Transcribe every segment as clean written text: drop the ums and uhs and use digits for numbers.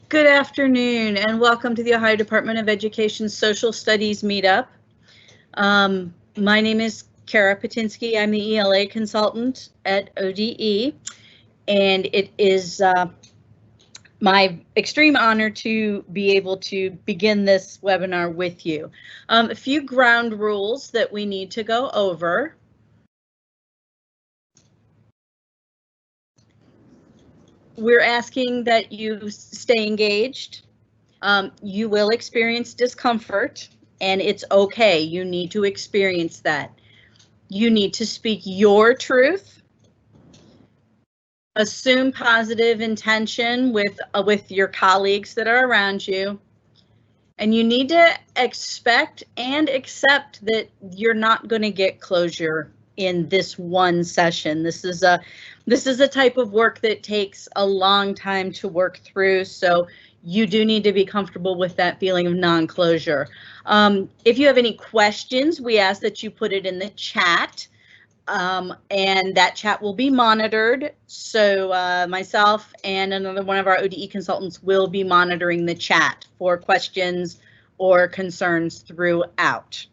Good afternoon and welcome to the Ohio Department of Education Social Studies Meetup. My name is Kara Patinsky. I'm the ELA consultant at ODE, and it is my extreme honor to be able to begin this webinar with you. A few ground rules that we need to go over. We're asking that you stay engaged. You will experience discomfort, and it's okay. You need to experience that. You need to speak your truth. Assume positive intention with your colleagues that are around you. And you need to expect and accept that you're not going to get closure in this one session. This is a type of work that takes a long time to work through, so you do need to be comfortable with that feeling of non-closure. If you have any questions, we ask that you put it in the chat, and that chat will be monitored. So myself and another one of our ODE consultants will be monitoring the chat for questions or concerns throughout.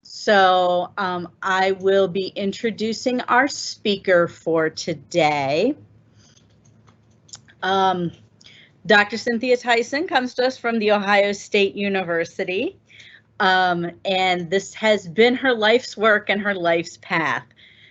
So I will be introducing our speaker for today. Dr. Cynthia Tyson comes to us from The Ohio State University, and this has been her life's work and her life's path.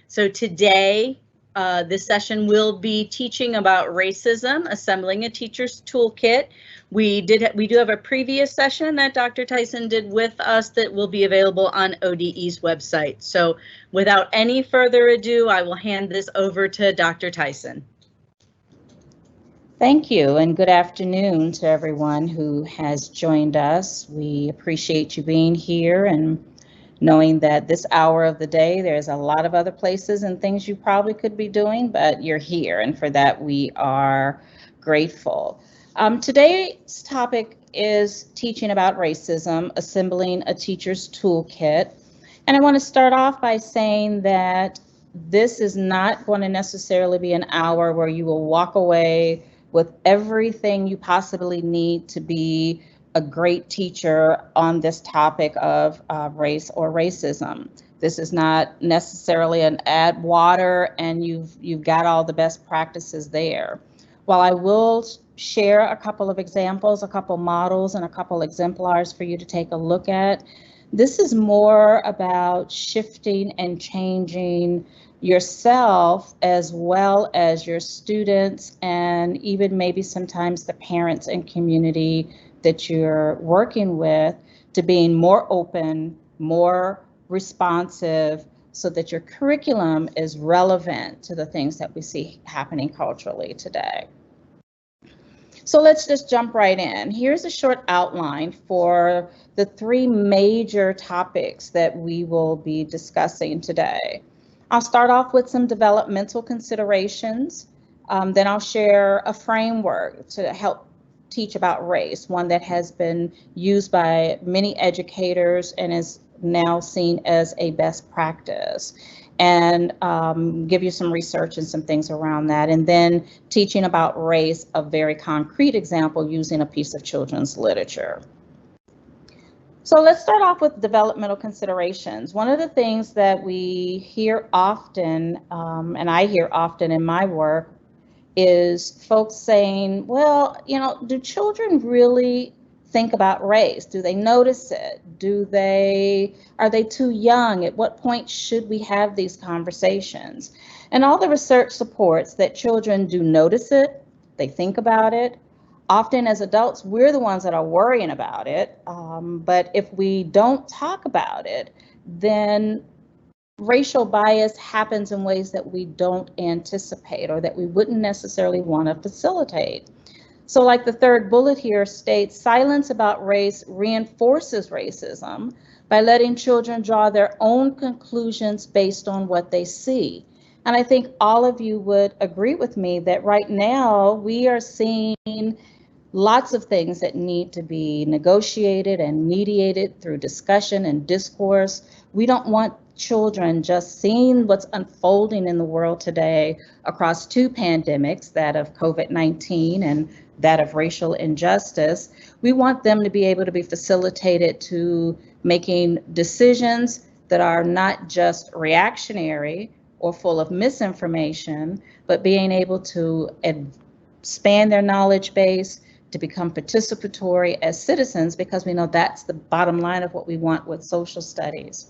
So today, this session will be teaching about racism, assembling a teacher's toolkit. We do have a previous session that Dr. Tyson did with us that will be available on ODE's website. So without any further ado, I will hand this over to Dr. Tyson. Thank you, and good afternoon to everyone who has joined us. We appreciate you being here and knowing that this hour of the day, there's a lot of other places and things you probably could be doing, but you're here, and for that we are grateful. Today's topic is teaching about racism, assembling a teacher's toolkit. And I want to start off by saying that this is not going to necessarily be an hour where you will walk away with everything you possibly need to be a great teacher on this topic of race or racism. This is not necessarily an add water and you've got all the best practices there. While I will share a couple of examples, a couple models, and a couple exemplars for you to take a look at, this is more about shifting and changing yourself as well as your students and even maybe sometimes the parents and community that you're working with to being more open, more responsive, so that your curriculum is relevant to the things that we see happening culturally today. So let's just jump right in. Here's a short outline for the three major topics that we will be discussing today. I'll start off with some developmental considerations. Then I'll share a framework to help teach about race, one that has been used by many educators and is now seen as a best practice, and give you some research and some things around that. And then teaching about race, a very concrete example using a piece of children's literature. So let's start off with developmental considerations. One of the things that we hear often, and I hear often in my work, is folks saying, well, you know, do children really think about race? Do they notice it? Are they too young? At what point should we have these conversations? And all the research supports that children do notice it, they think about it. Often as adults, we're the ones that are worrying about it, but if we don't talk about it, then racial bias happens in ways that we don't anticipate or that we wouldn't necessarily want to facilitate. So like the third bullet here states, silence about race reinforces racism by letting children draw their own conclusions based on what they see. And I think all of you would agree with me that right now we are seeing lots of things that need to be negotiated and mediated through discussion and discourse. We don't want children just seeing what's unfolding in the world today across two pandemics, that of COVID-19 and that of racial injustice, we want them to be able to be facilitated to making decisions that are not just reactionary or full of misinformation, but being able to expand their knowledge base, to become participatory as citizens, because we know that's the bottom line of what we want with social studies.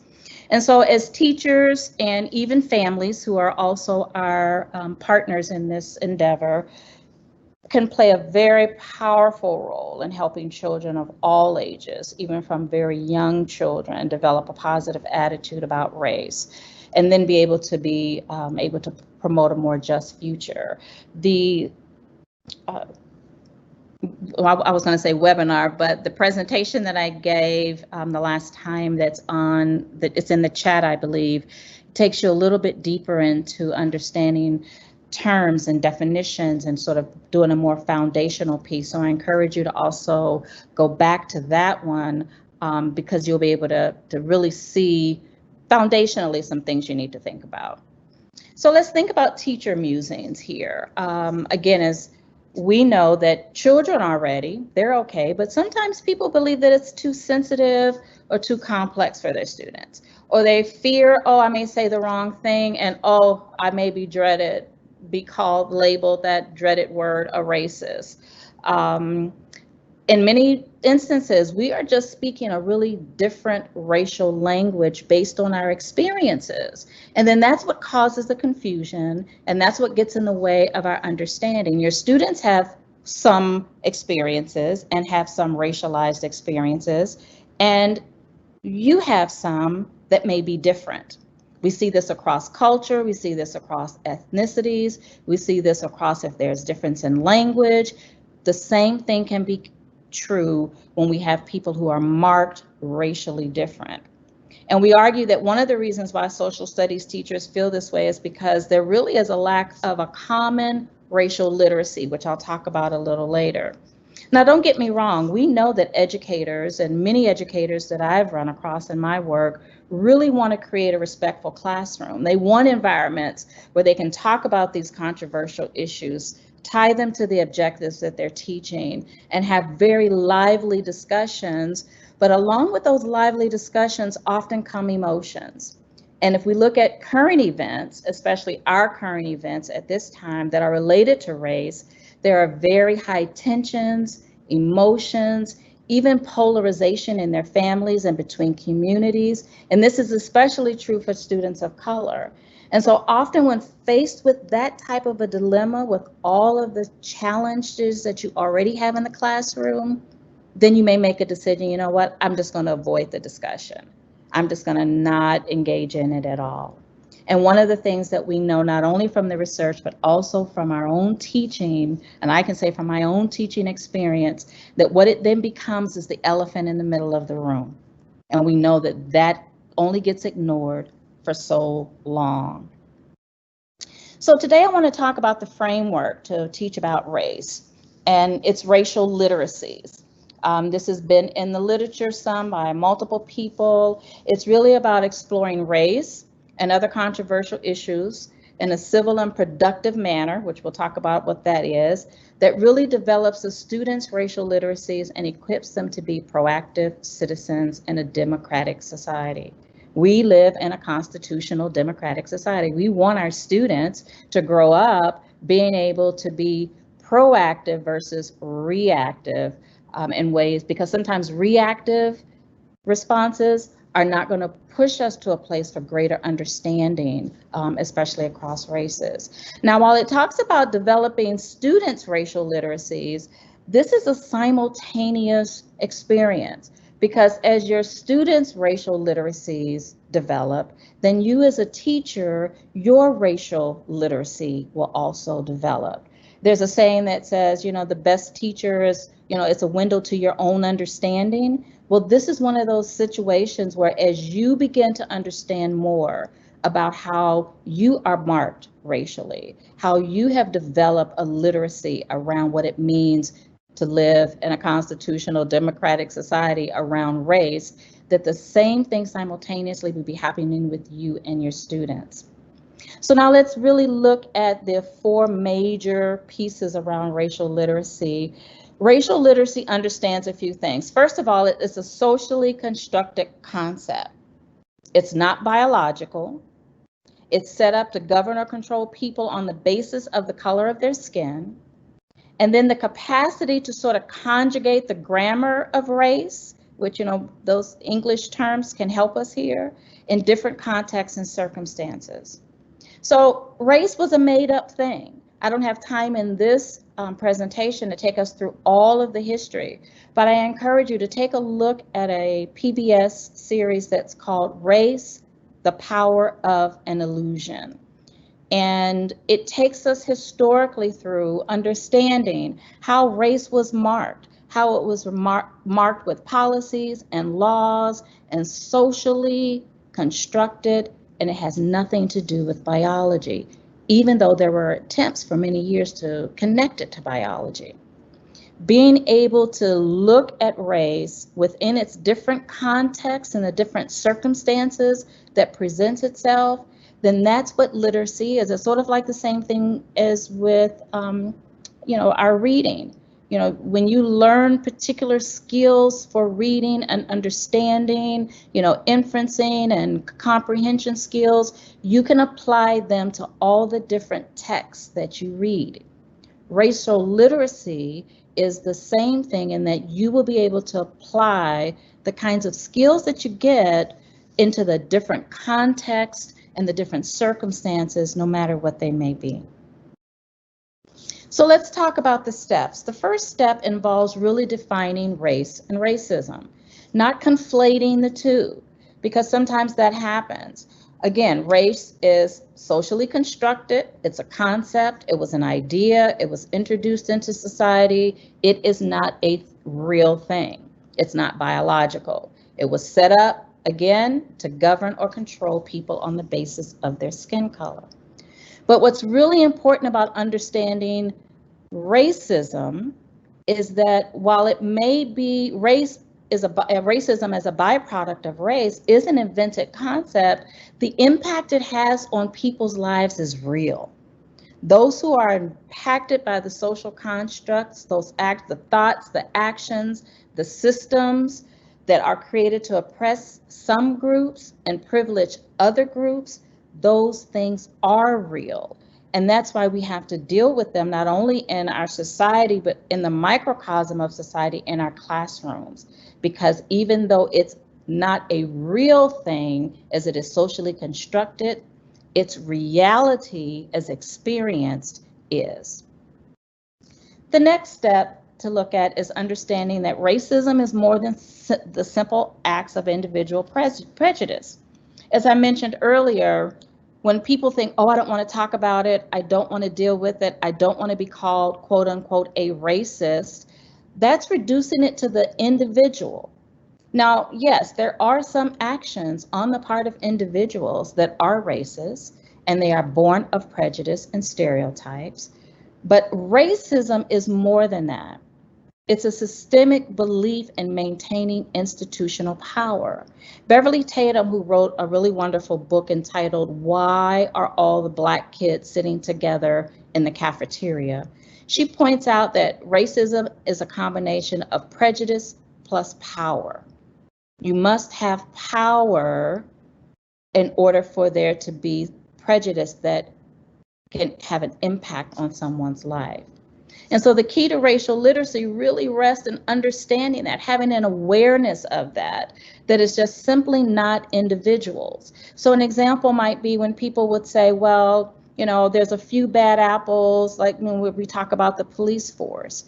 And so as teachers and even families who are also our partners in this endeavor can play a very powerful role in helping children of all ages, even from very young children, develop a positive attitude about race, and then be able to promote a more just future. I was going to say webinar, but the presentation that I gave the last time it's in the chat, I believe, takes you a little bit deeper into understanding terms and definitions and sort of doing a more foundational piece. So I encourage you to also go back to that one because you'll be able to really see foundationally some things you need to think about. So let's think about teacher musings here. Again, as we know that children are ready, they're okay, but sometimes people believe that it's too sensitive or too complex for their students. Or they fear, oh, I may say the wrong thing, and oh, I may be labeled that dreaded word, a racist. In many instances, we are just speaking a really different racial language based on our experiences. And then that's what causes the confusion, and that's what gets in the way of our understanding. Your students have some experiences and have some racialized experiences, and you have some that may be different. We see this across culture, we see this across ethnicities, we see this across if there's difference in language. The same thing can be true when we have people who are marked racially different. And we argue that one of the reasons why social studies teachers feel this way is because there really is a lack of a common racial literacy, which I'll talk about a little later. Now, don't get me wrong, we know that educators and many educators that I've run across in my work really want to create a respectful classroom. They want environments where they can talk about these controversial issues, tie them to the objectives that they're teaching, and have very lively discussions. But along with those lively discussions often come emotions. And if we look at current events, especially our current events at this time that are related to race, there are very high tensions, emotions, even polarization in their families and between communities. And this is especially true for students of color. And so often when faced with that type of a dilemma, with all of the challenges that you already have in the classroom, then you may make a decision, you know what, I'm just going to avoid the discussion. I'm just going to not engage in it at all. And one of the things that we know, not only from the research, but also from our own teaching, and I can say from my own teaching experience, that what it then becomes is the elephant in the middle of the room. And we know that that only gets ignored for so long. So today I want to talk about the framework to teach about race and its racial literacies. This has been in the literature some by multiple people. It's really about exploring race and other controversial issues in a civil and productive manner, which we'll talk about what that is, that really develops the students' racial literacies and equips them to be proactive citizens in a democratic society. We live in a constitutional democratic society. We want our students to grow up being able to be proactive versus reactive in ways, because sometimes reactive responses are not going to push us to a place for greater understanding, especially across races. Now, while it talks about developing students' racial literacies, this is a simultaneous experience, because as your students' racial literacies develop, then you as a teacher, your racial literacy will also develop. There's a saying that says, the best teacher is, it's a window to your own understanding. Well, this is one of those situations where as you begin to understand more about how you are marked racially, how you have developed a literacy around what it means to live in a constitutional democratic society around race, that the same thing simultaneously would be happening with you and your students. So now let's really look at the four major pieces around racial literacy. Racial literacy understands a few things. First of all, it's a socially constructed concept. It's not biological. It's set up to govern or control people on the basis of the color of their skin. And then the capacity to sort of conjugate the grammar of race, which, those English terms can help us here, in different contexts and circumstances. So race was a made up thing. I don't have time in this presentation to take us through all of the history, but I encourage you to take a look at a PBS series that's called Race, the Power of an Illusion. And it takes us historically through understanding how race was marked, how it was marked with policies and laws and socially constructed, and it has nothing to do with biology, even though there were attempts for many years to connect it to biology. Being able to look at race within its different contexts and the different circumstances that presents itself, then that's what literacy is. It's sort of like the same thing as with, our reading. When you learn particular skills for reading and understanding, inferencing and comprehension skills, you can apply them to all the different texts that you read. Racial literacy is the same thing in that you will be able to apply the kinds of skills that you get into the different contexts and the different circumstances, no matter what they may be. So let's talk about the steps. The first step involves really defining race and racism, not conflating the two, because sometimes that happens. Again, race is socially constructed. It's a concept. It was an idea. It was introduced into society. It is not a real thing. It's not biological. It was set up, again, to govern or control people on the basis of their skin color. But what's really important about understanding racism is that while it may be racism as a byproduct of race is an invented concept, the impact it has on people's lives is real. Those who are impacted by the social constructs, the thoughts, the actions, the systems that are created to oppress some groups and privilege other groups, those things are real. And that's why we have to deal with them, not only in our society, but in the microcosm of society in our classrooms. Because even though it's not a real thing as it is socially constructed, its reality as experienced is. The next step to look at is understanding that racism is more than the simple acts of individual prejudice. As I mentioned earlier, when people think, oh, I don't want to talk about it, I don't want to deal with it, I don't want to be called, quote unquote, a racist, that's reducing it to the individual. Now, yes, there are some actions on the part of individuals that are racist, and they are born of prejudice and stereotypes, but racism is more than that. It's a systemic belief in maintaining institutional power. Beverly Tatum, who wrote a really wonderful book entitled Why Are All the Black Kids Sitting Together in the Cafeteria? She points out that racism is a combination of prejudice plus power. You must have power in order for there to be prejudice that can have an impact on someone's life. And so the key to racial literacy really rests in understanding that, having an awareness of that is just simply not individuals. So an example might be when people would say, well, there's a few bad apples, like when we talk about the police force.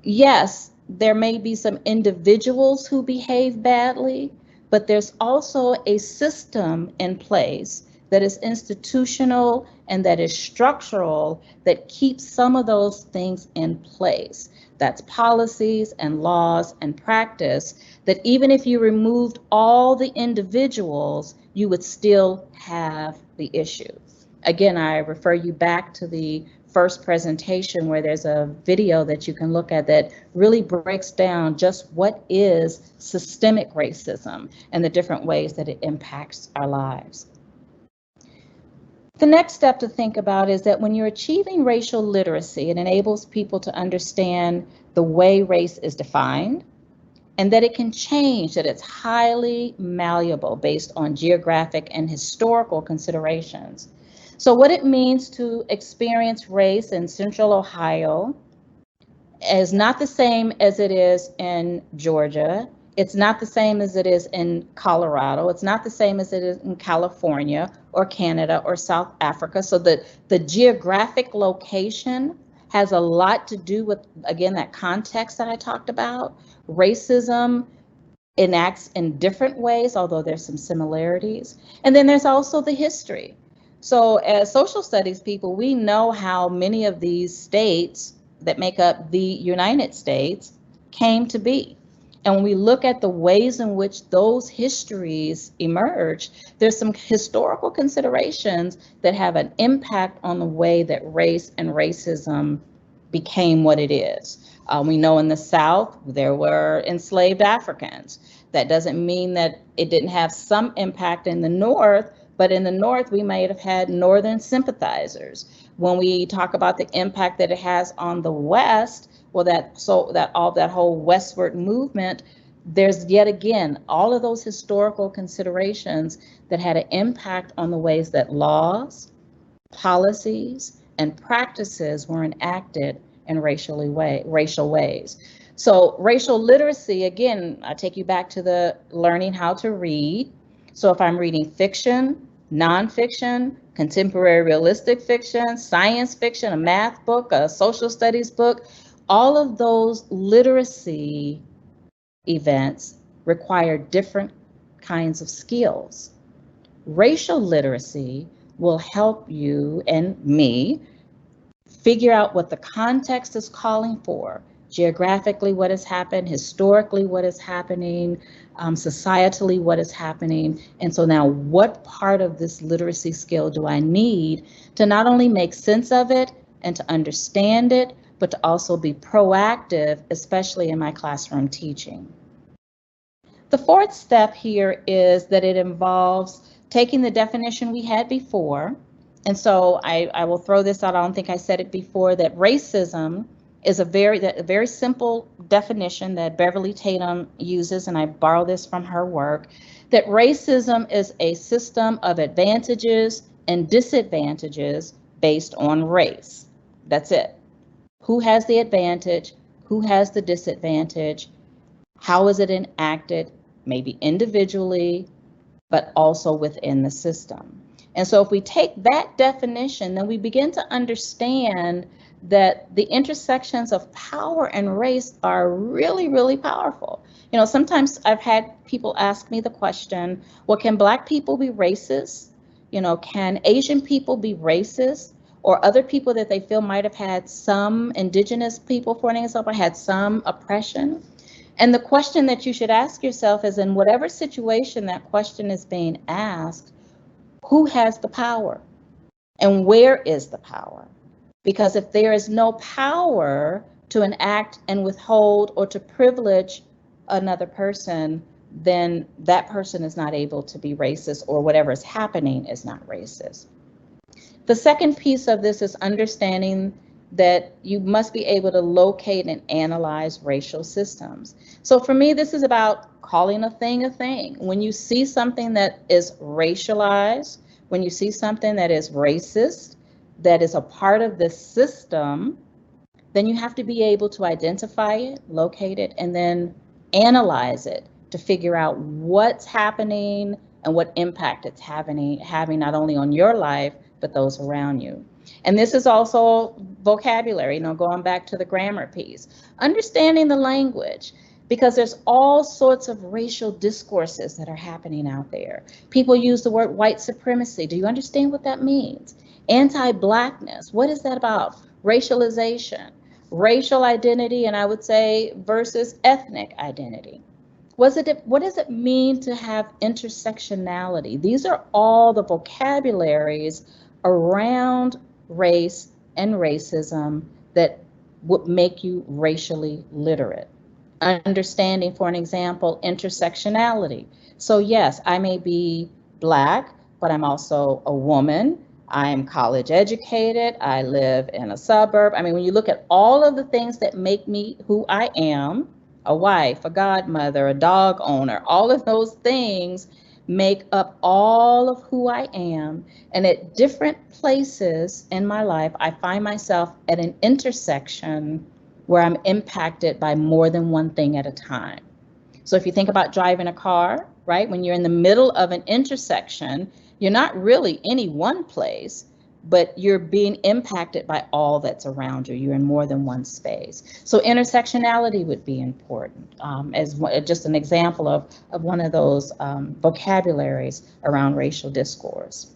Yes, there may be some individuals who behave badly, but there's also a system in place that is institutional and that is structural that keeps some of those things in place. That's policies and laws and practice that even if you removed all the individuals, you would still have the issue. Again, I refer you back to the first presentation where there's a video that you can look at that really breaks down just what is systemic racism and the different ways that it impacts our lives. The next step to think about is that when you're achieving racial literacy, it enables people to understand the way race is defined and that it can change, that it's highly malleable based on geographic and historical considerations. So what it means to experience race in Central Ohio is not the same as it is in Georgia. It's not the same as it is in Colorado. It's not the same as it is in California or Canada or South Africa. So the geographic location has a lot to do with, again, that context that I talked about. Racism enacts in different ways, although there's some similarities. And then there's also the history. So as social studies people, we know how many of these states that make up the United States came to be. And when we look at the ways in which those histories emerge, there's some historical considerations that have an impact on the way that race and racism became what it is. We know in the South, there were enslaved Africans. That doesn't mean that it didn't have some impact in the North, but in the North, we might have had Northern sympathizers. When we talk about the impact that it has on the West, well, that whole westward movement, there's yet again all of those historical considerations that had an impact on the ways that laws, policies, and practices were enacted in racial ways. So racial literacy, again, I take you back to the learning how to read. So if I'm reading fiction, nonfiction, contemporary realistic fiction, science fiction, a math book, a social studies book, all of those literacy events require different kinds of skills. Racial literacy will help you and me figure out what the context is calling for, geographically what has happened, historically what is happening, societally what is happening. And so now what part of this literacy skill do I need to not only make sense of it and to understand it, but to also be proactive, especially in my classroom teaching. The fourth step here is that it involves taking the definition we had before. And so I will throw this out. I don't think I said it before, that racism is a very simple definition that Beverly Tatum uses, and I borrow this from her work, that racism is a system of advantages and disadvantages based on race. That's it. Who has the advantage? Who has the disadvantage? How is it enacted? Maybe individually, but also within the system. And so if we take that definition, then we begin to understand that the intersections of power and race are really, really powerful. You know, sometimes I've had people ask me the question, well, can Black people be racist? You know, can Asian people be racist? Or other people that they feel might have had some, indigenous people, for example, had some oppression. And the question that you should ask yourself is, in whatever situation that question is being asked, who has the power and where is the power? Because if there is no power to enact and withhold or to privilege another person, then that person is not able to be racist, or whatever is happening is not racist. The second piece of this is understanding that you must be able to locate and analyze racial systems. So for me, this is about calling a thing a thing. When you see something that is racialized, when you see something that is racist, that is a part of the system, then you have to be able to identify it, locate it, and then analyze it to figure out what's happening and what impact it's having not only on your life, but those around you. And this is also vocabulary, you know, going back to the grammar piece, understanding the language, because there's all sorts of racial discourses that are happening out there. People use the word white supremacy. Do you understand what that means? Anti-Blackness, what is that about? Racialization, racial identity, and I would say versus ethnic identity. What does it mean to have intersectionality? These are all the vocabularies around race and racism that would make you racially literate. Understanding, for an example, intersectionality. So yes, I may be Black, but I'm also a woman. I'm college educated. I live in a suburb. I mean, when you look at all of the things that make me who I am, a wife, a godmother, a dog owner, all of those things make up all of who I am. And at different places in my life, I find myself at an intersection where I'm impacted by more than one thing at a time. So if you think about driving a car, right, when you're in the middle of an intersection, you're not really any one place, but you're being impacted by all that's around you. You're in more than one space. So intersectionality would be important as just an example of one of those vocabularies around racial discourse.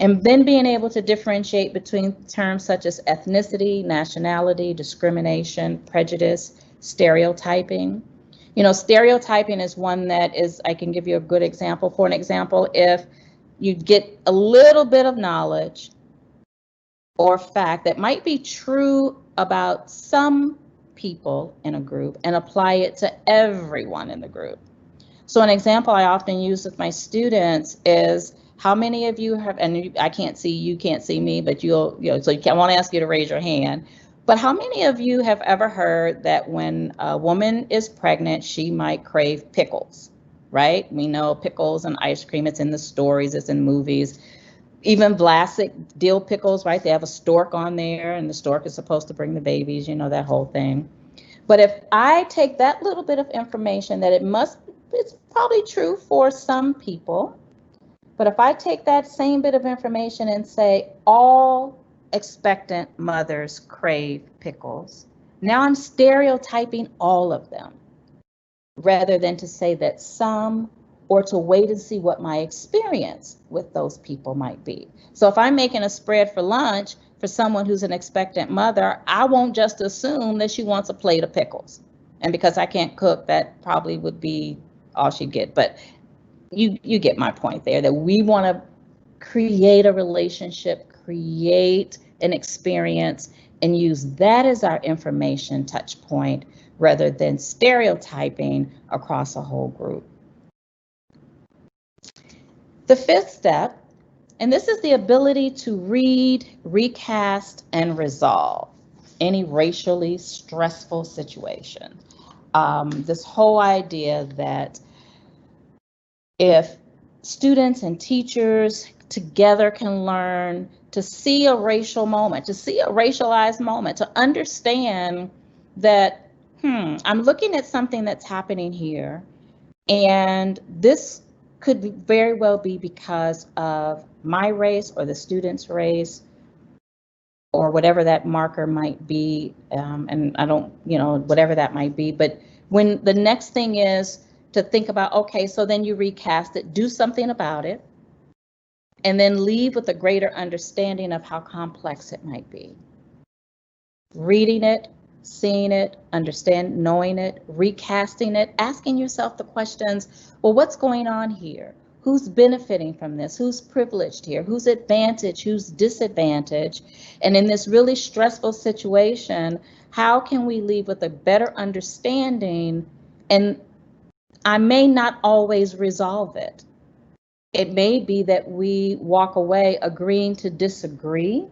And then being able to differentiate between terms such as ethnicity, nationality, discrimination, prejudice, stereotyping. You know, stereotyping is one that is, I can give you a good example. For an example, if you get a little bit of knowledge or fact that might be true about some people in a group and apply it to everyone in the group. So an example I often use with my students is, how many of you have, and I can't see, you can't see me, but you'll, so I want to ask you to raise your hand, but how many of you have ever heard that when a woman is pregnant, she might crave pickles, right? We know pickles and ice cream, it's in the stories, it's in movies. Even Vlasic dill pickles, right? They have a stork on there, and the stork is supposed to bring the babies, you know, that whole thing. But if I take that little bit of information that it's probably true for some people, but if I take that same bit of information and say all expectant mothers crave pickles, now I'm stereotyping all of them rather than to say that some, or to wait and see what my experience with those people might be. So if I'm making a spread for lunch for someone who's an expectant mother, I won't just assume that she wants a plate of pickles. And because I can't cook, that probably would be all she'd get. But you get my point there, that we want to create a relationship, create an experience, and use that as our information touch point rather than stereotyping across a whole group. The fifth step, and this is the ability to read, recast, and resolve any racially stressful situation. This whole idea that if students and teachers together can learn to see a racial moment, to see a racialized moment, to understand that, I'm looking at something that's happening here, and this could very well be because of my race or the student's race or whatever that marker might be, and I don't, whatever that might be. But when the next thing is to think about, okay, so then you recast it, do something about it, and then leave with a greater understanding of how complex it might be. Reading it, seeing it, knowing it, recasting it, asking yourself the questions, well, what's going on here? Who's benefiting from this? Who's privileged here? Who's advantaged? Who's disadvantaged? And in this really stressful situation, how can we leave with a better understanding? And I may not always resolve it. It may be that we walk away agreeing to disagree,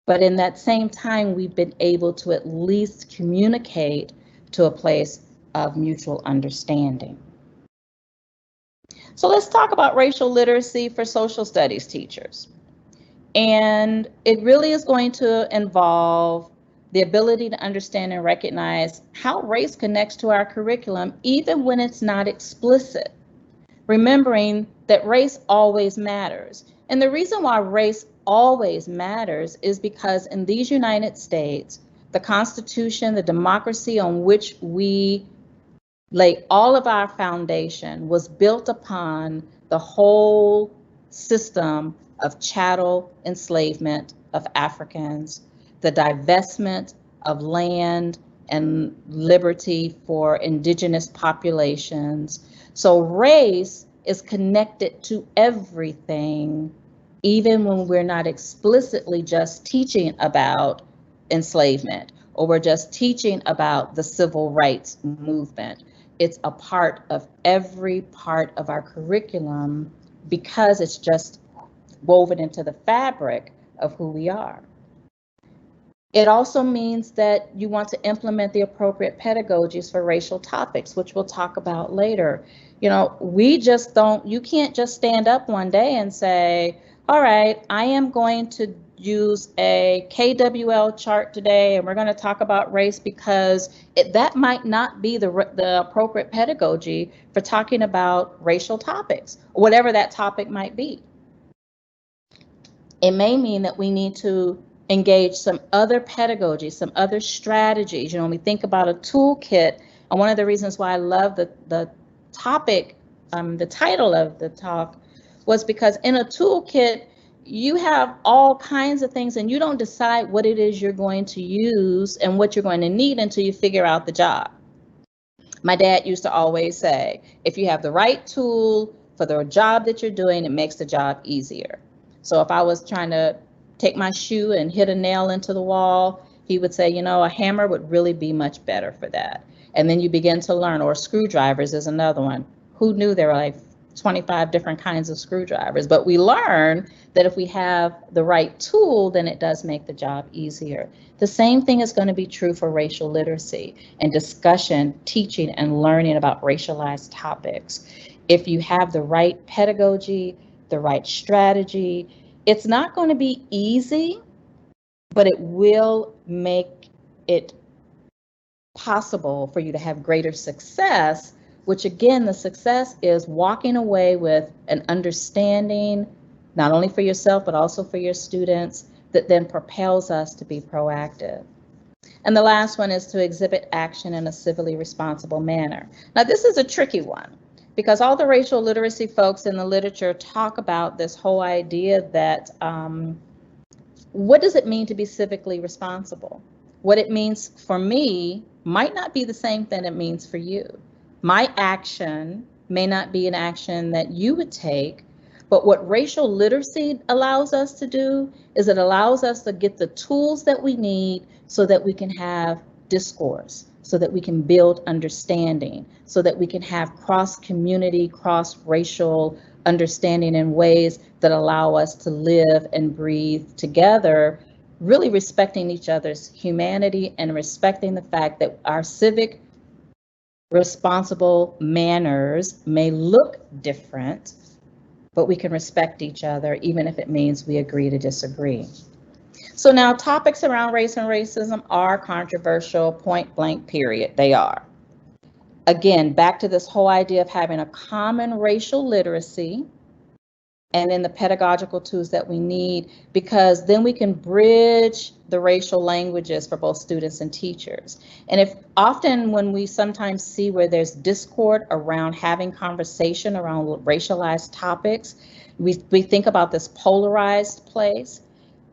but in that same time, we've been able to at least communicate to a place of mutual understanding. So let's talk about racial literacy for social studies teachers. And it really is going to involve the ability to understand and recognize how race connects to our curriculum, even when it's not explicit. Remembering that race always matters. And the reason why race always matters is because in these United States, the Constitution, the democracy on which we lay all of our foundation was built upon the whole system of chattel enslavement of Africans, the divestment of land and liberty for indigenous populations. So race is connected to everything even when we're not explicitly just teaching about enslavement or we're just teaching about the civil rights movement. It's a part of every part of our curriculum because it's just woven into the fabric of who we are. It also means that you want to implement the appropriate pedagogies for racial topics, which we'll talk about later. You can't just stand up one day and say, all right, I am going to use a KWL chart today and we're going to talk about race because that might not be the appropriate pedagogy for talking about racial topics, whatever that topic might be. It may mean that we need to engage some other pedagogy, some other strategies. When we think about a toolkit, and one of the reasons why I love the topic, the title of the talk, was because in a toolkit, you have all kinds of things and you don't decide what it is you're going to use and what you're going to need until you figure out the job. My dad used to always say, if you have the right tool for the job that you're doing, it makes the job easier. So if I was trying to take my shoe and hit a nail into the wall, he would say, a hammer would really be much better for that. And then you begin to learn, or screwdrivers is another one. Who knew there were like 25 different kinds of screwdrivers? But we learn that if we have the right tool, then it does make the job easier. The same thing is going to be true for racial literacy and discussion, teaching, and learning about racialized topics. If you have the right pedagogy, the right strategy, it's not going to be easy, but it will make it possible for you to have greater success, which again, the success is walking away with an understanding, not only for yourself, but also for your students, that then propels us to be proactive. And the last one is to exhibit action in a civilly responsible manner. Now, this is a tricky one because all the racial literacy folks in the literature talk about this whole idea that what does it mean to be civically responsible? What it means for me might not be the same thing it means for you. My action may not be an action that you would take, but what racial literacy allows us to do is it allows us to get the tools that we need so that we can have discourse, so that we can build understanding, so that we can have cross-community, cross-racial understanding in ways that allow us to live and breathe together, really respecting each other's humanity and respecting the fact that our civic responsible manners may look different, but we can respect each other even if it means we agree to disagree. So now topics around race and racism are controversial, point blank, period. They are. Again, back to this whole idea of having a common racial literacy and then the pedagogical tools that we need, because then we can bridge the racial languages for both students and teachers. And if often when we sometimes see where there's discord around having conversation around racialized topics, we think about this polarized place.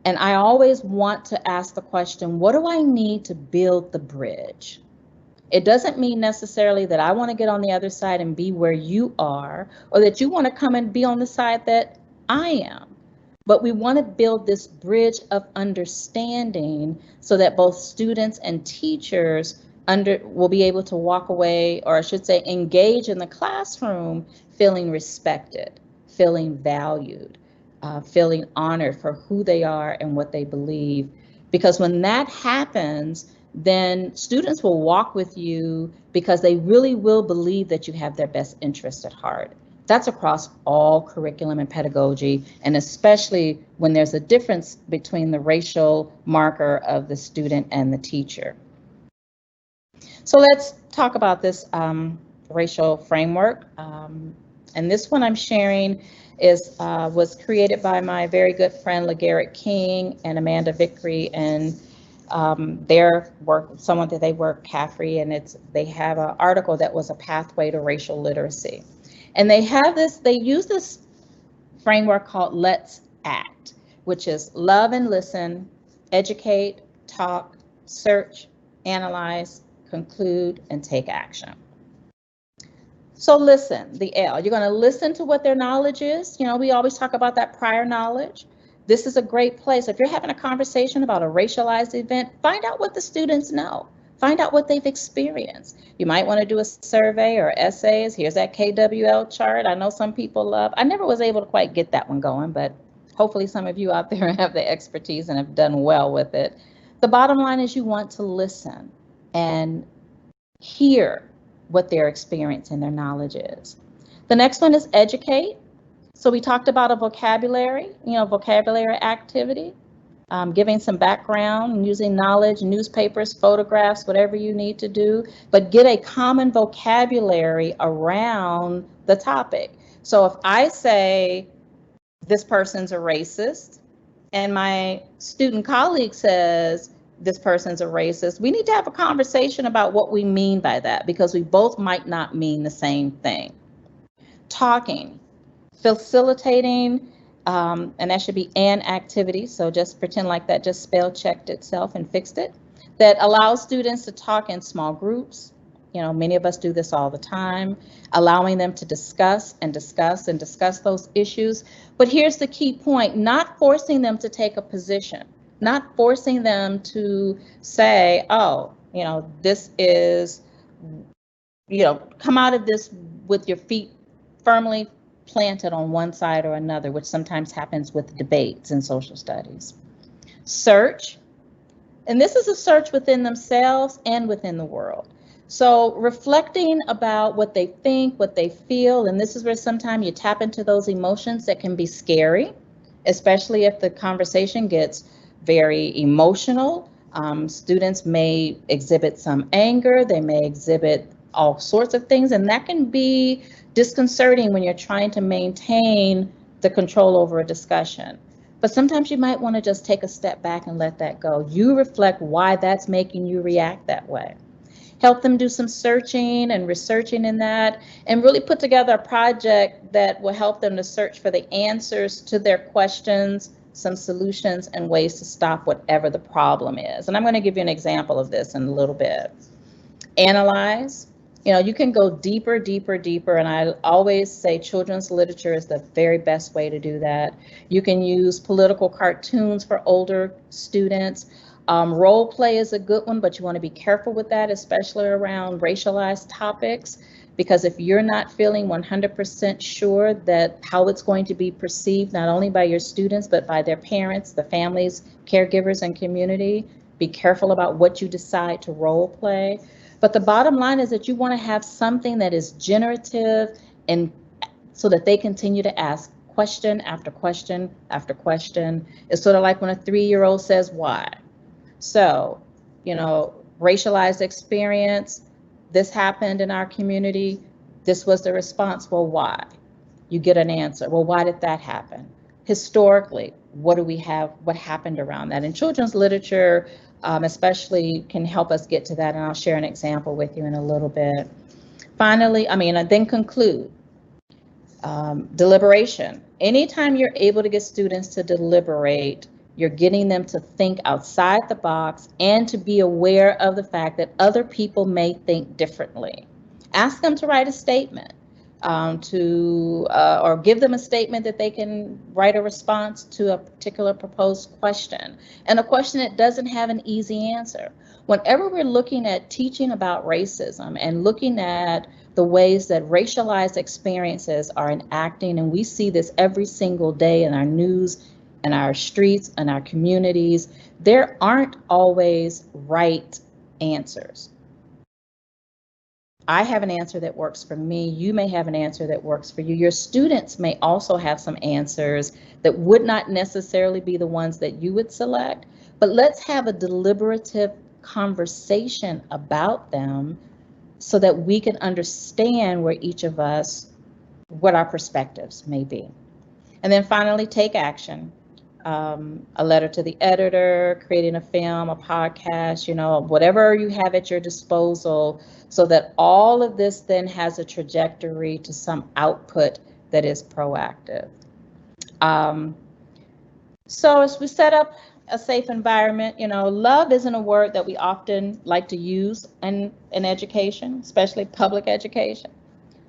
And I always want to ask the question, what do I need to build the bridge? It doesn't mean necessarily that I want to get on the other side and be where you are, or that you want to come and be on the side that I am. But we want to build this bridge of understanding so that both students and teachers will be able to walk away, or I should say engage in the classroom feeling respected, feeling valued, feeling honored for who they are and what they believe. Because when that happens, then students will walk with you because they really will believe that you have their best interest at heart. That's across all curriculum and pedagogy, and especially when there's a difference between the racial marker of the student and the teacher. So let's talk about this racial framework. And this one I'm sharing was created by my very good friend LaGarrett King and Amanda Vickery, and their work, someone that they work, Caffrey, and they have an article that was a pathway to racial literacy. And they use this framework called Let's Act, which is love and listen, educate, talk, search, analyze, conclude, and take action. So listen, the L, you're going to listen to what their knowledge is. We always talk about that prior knowledge. This is a great place. If you're having a conversation about a racialized event, find out what the students know. Find out what they've experienced. You might want to do a survey or essays. Here's that KWL chart. I know some people love. I never was able to quite get that one going, but hopefully some of you out there have the expertise and have done well with it. The bottom line is you want to listen and hear what their experience and their knowledge is. The next one is educate. So we talked about a vocabulary activity, giving some background, using knowledge, newspapers, photographs, whatever you need to do, but get a common vocabulary around the topic. So if I say this person's a racist and my student colleague says this person's a racist, we need to have a conversation about what we mean by that, because we both might not mean the same thing. Talking, facilitating, and that should be an activity, so just pretend like that just spell checked itself and fixed it, that allows students to talk in small groups. Many of us do this all the time, allowing them to discuss those issues. But here's the key point, not forcing them to take a position, not forcing them to say, oh, this is, come out of this with your feet firmly planted on one side or another, which sometimes happens with debates in social studies. Search, and this is a search within themselves and within the world. So reflecting about what they think, what they feel, and this is where sometimes you tap into those emotions that can be scary, especially if the conversation gets very emotional. Students may exhibit some anger, they may exhibit all sorts of things, and that can be disconcerting when you're trying to maintain the control over a discussion. But sometimes you might want to just take a step back and let that go. You reflect why that's making you react that way. Help them do some searching and researching in that, and really put together a project that will help them to search for the answers to their questions, some solutions, and ways to stop whatever the problem is. And I'm going to give you an example of this in a little bit. Analyze. You can go deeper, and I always say children's literature is the very best way to do that. You can use political cartoons for older students. Role play is a good one, but you want to be careful with that, especially around racialized topics, because if you're not feeling 100% sure that how it's going to be perceived, not only by your students, but by their parents, the families, caregivers, and community, be careful about what you decide to role play. But the bottom line is that you want to have something that is generative, and so that they continue to ask question after question after question. It's sort of like when a 3-year-old says why. So, racialized experience, this happened in our community, this was the response, well, why? You get an answer, well, why did that happen? Historically, what do we have, what happened around that? And children's literature especially can help us get to that, and I'll share an example with you in a little bit. Finally, then conclude. Deliberation. Anytime you're able to get students to deliberate, you're getting them to think outside the box and to be aware of the fact that other people may think differently. Ask them to write a statement, or give them a statement that they can write a response to a particular proposed question, and a question that doesn't have an easy answer. Whenever we're looking at teaching about racism and looking at the ways that racialized experiences are enacting, and we see this every single day in our news, in our streets, in our communities, there aren't always right answers. I have an answer that works for me. You may have an answer that works for you. Your students may also have some answers that would not necessarily be the ones that you would select, but let's have a deliberative conversation about them so that we can understand where each of us, what our perspectives may be. And then finally, take action. A letter to the editor, creating a film, a podcast, whatever you have at your disposal, so that all of this then has a trajectory to some output that is proactive. So as we set up a safe environment, love isn't a word that we often like to use in education, especially public education.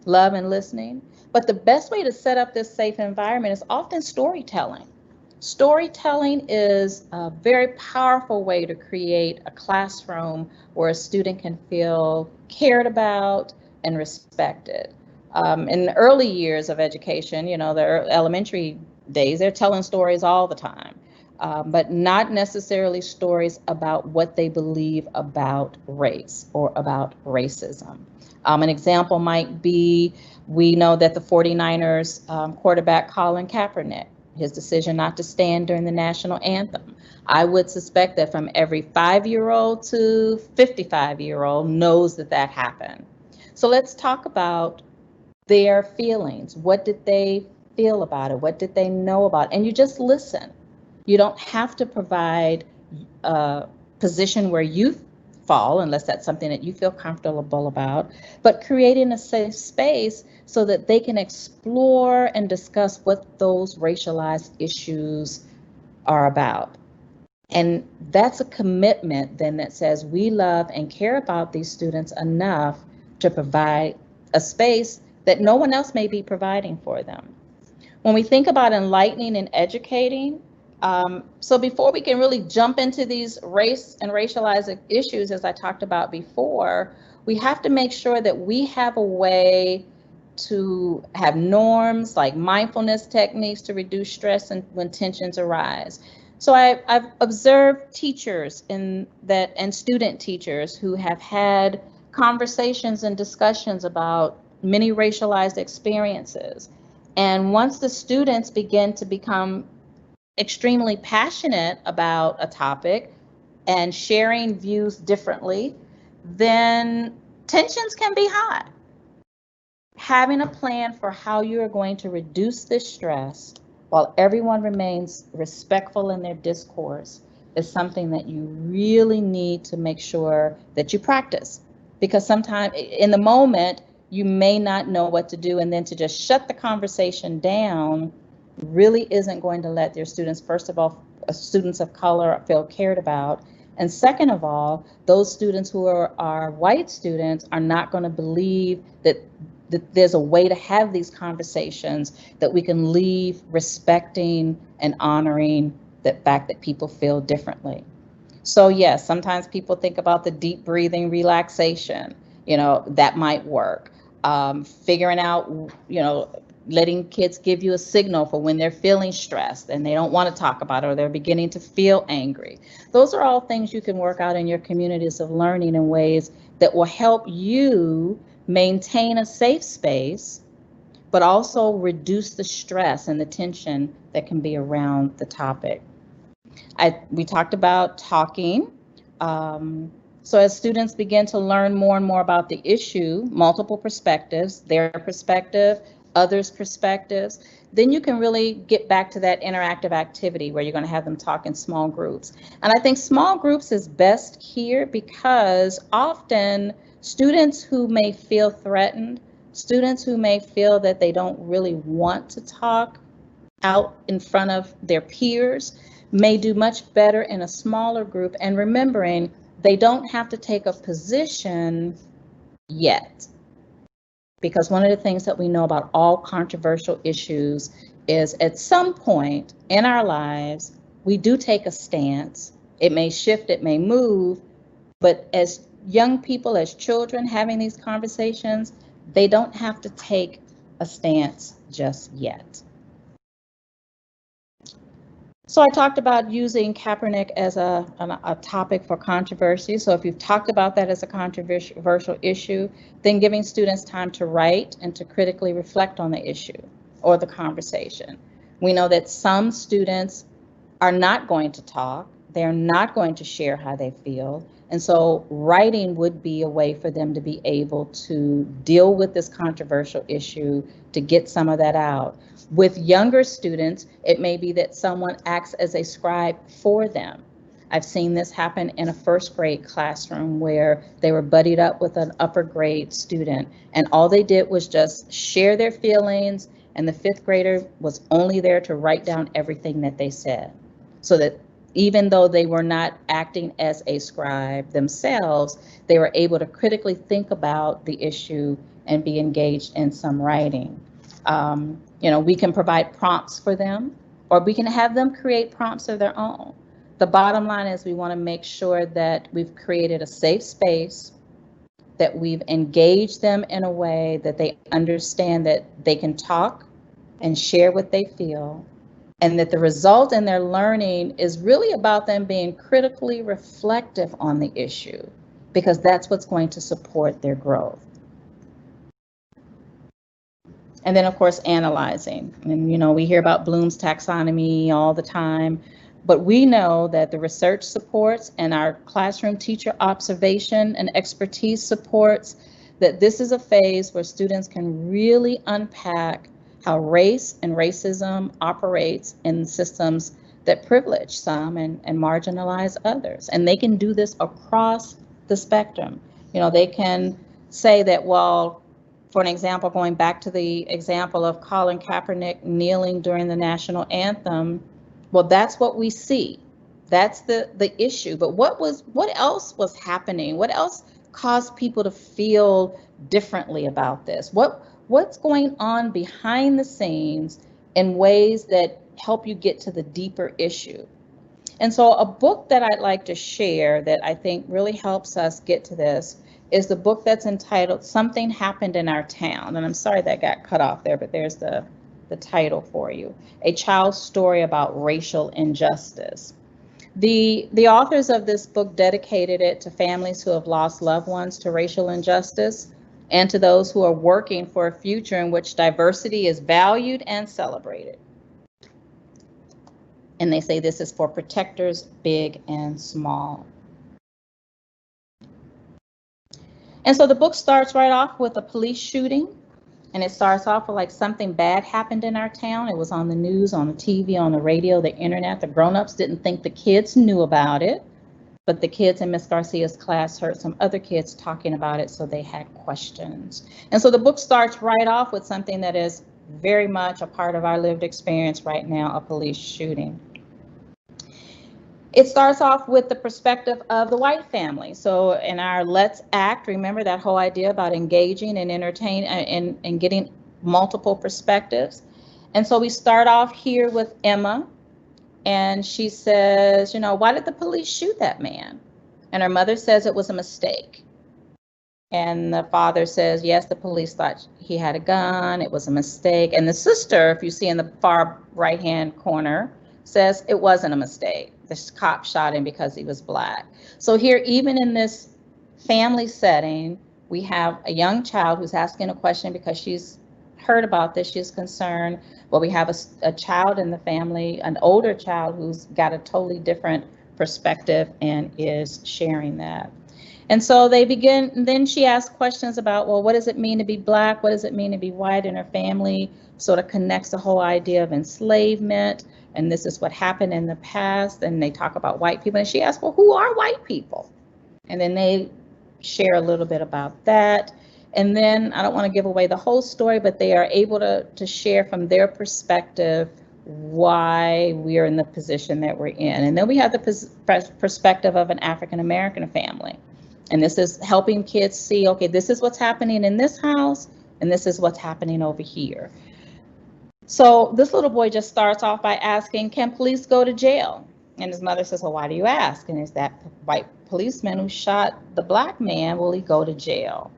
love and listening. But the best way to set up this safe environment is often storytelling. Storytelling is a very powerful way to create a classroom where a student can feel cared about and respected. In the early years of education, the elementary days, they're telling stories all the time, but not necessarily stories about what they believe about race or about racism. An example might be, we know that the 49ers quarterback Colin Kaepernick, his decision not to stand during the national anthem. I would suspect that from every 5-year-old to 55-year-old knows that that happened. So let's talk about their feelings. What did they feel about it? What did they know about it? And you just listen. You don't have to provide a position where you fall, unless that's something that you feel comfortable about, but creating a safe space so that they can explore and discuss what those racialized issues are about. And that's a commitment then that says we love and care about these students enough to provide a space that no one else may be providing for them. When we think about enlightening and educating, so before we can really jump into these race and racialized issues, as I talked about before, we have to make sure that we have a way to have norms like mindfulness techniques to reduce stress and when tensions arise. So I've observed teachers and student teachers who have had conversations and discussions about many racialized experiences. And once the students begin to become extremely passionate about a topic and sharing views differently, then tensions can be high. Having a plan for how you are going to reduce this stress while everyone remains respectful in their discourse is something that you really need to make sure that you practice. Because sometimes in the moment, you may not know what to do, and then to just shut the conversation down really isn't going to let their students, first of all, students of color, feel cared about. And second of all, those students who are white students are not going to believe that there's a way to have these conversations that we can leave respecting and honoring the fact that people feel differently. So yes, sometimes people think about the deep breathing relaxation, that might work. Figuring out, letting kids give you a signal for when they're feeling stressed and they don't want to talk about it or they're beginning to feel angry. Those are all things you can work out in your communities of learning in ways that will help you maintain a safe space, but also reduce the stress and the tension that can be around the topic. We talked about talking. So as students begin to learn more and more about the issue, multiple perspectives, their perspective, others' perspectives, then you can really get back to that interactive activity where you're going to have them talk in small groups. And I think small groups is best here because often students who may feel threatened, students who may feel that they don't really want to talk out in front of their peers may do much better in a smaller group, and remembering they don't have to take a position yet. Because one of the things that we know about all controversial issues is at some point in our lives, we do take a stance. It may shift, it may move, but as young people, as children having these conversations, they don't have to take a stance just yet. So I talked about using Kaepernick as a topic for controversy. So if you've talked about that as a controversial issue, then giving students time to write and to critically reflect on the issue or the conversation. We know that some students are not going to talk. They're not going to share how they feel. And so writing would be a way for them to be able to deal with this controversial issue, to get some of that out. With younger students, it may be that someone acts as a scribe for them. I've seen this happen in a first grade classroom where they were buddied up with an upper grade student, and all they did was just share their feelings, and the fifth grader was only there to write down everything that they said, so that even though they were not acting as a scribe themselves, they were able to critically think about the issue and be engaged in some writing. We can provide prompts for them, or we can have them create prompts of their own. The bottom line is we want to make sure that we've created a safe space, that we've engaged them in a way that they understand that they can talk and share what they feel, and that the result in their learning is really about them being critically reflective on the issue, because that's what's going to support their growth. And then, of course, analyzing. And, we hear about Bloom's taxonomy all the time, but we know that the research supports and our classroom teacher observation and expertise supports that this is a phase where students can really unpack how race and racism operates in systems that privilege some and marginalize others. And they can do this across the spectrum. They can say that, well, for an example, going back to the example of Colin Kaepernick kneeling during the national anthem, well, that's what we see. That's the issue. But what else was happening? What else caused people to feel differently about this? What's going on behind the scenes in ways that help you get to the deeper issue? And so a book that I'd like to share that I think really helps us get to this is the book that's entitled Something Happened in Our Town. And I'm sorry that got cut off there, but there's the title for you. A Child's Story About Racial Injustice. The authors of this book dedicated it to families who have lost loved ones to racial injustice, and to those who are working for a future in which diversity is valued and celebrated. And they say this is for protectors, big and small. And so the book starts right off with a police shooting, and it starts off with like something bad happened in our town. It was on the news, on the TV, on the radio, the internet. The grown-ups didn't think the kids knew about it, but the kids in Miss Garcia's class heard some other kids talking about it, so they had questions. And so the book starts right off with something that is very much a part of our lived experience right now, a police shooting. It starts off with the perspective of the white family. So in our Let's Act, remember that whole idea about engaging and entertaining and getting multiple perspectives. And so we start off here with Emma, and she says, why did the police shoot that man? And her mother says it was a mistake. And the father says, yes, the police thought he had a gun, it was a mistake. And the sister, if you see in the far right-hand corner, says it wasn't a mistake. The cop shot him because he was Black. So here, even in this family setting, we have a young child who's asking a question because she's heard about this, she's concerned. Well, we have a child in the family, an older child who's got a totally different perspective and is sharing that. And so they begin, and then she asks questions about, well, what does it mean to be Black? What does it mean to be white? And her family sort of connects the whole idea of enslavement. And this is what happened in the past. And they talk about white people. And she asks, well, who are white people? And then they share a little bit about that. And then I don't want to give away the whole story, but they are able to share from their perspective why we are in the position that we're in. And then we have the perspective of an African-American family. And this is helping kids see, okay, this is what's happening in this house, and this is what's happening over here. So this little boy just starts off by asking, can police go to jail? And his mother says, well, why do you ask? And is that white policeman who shot the Black man, will he go to jail?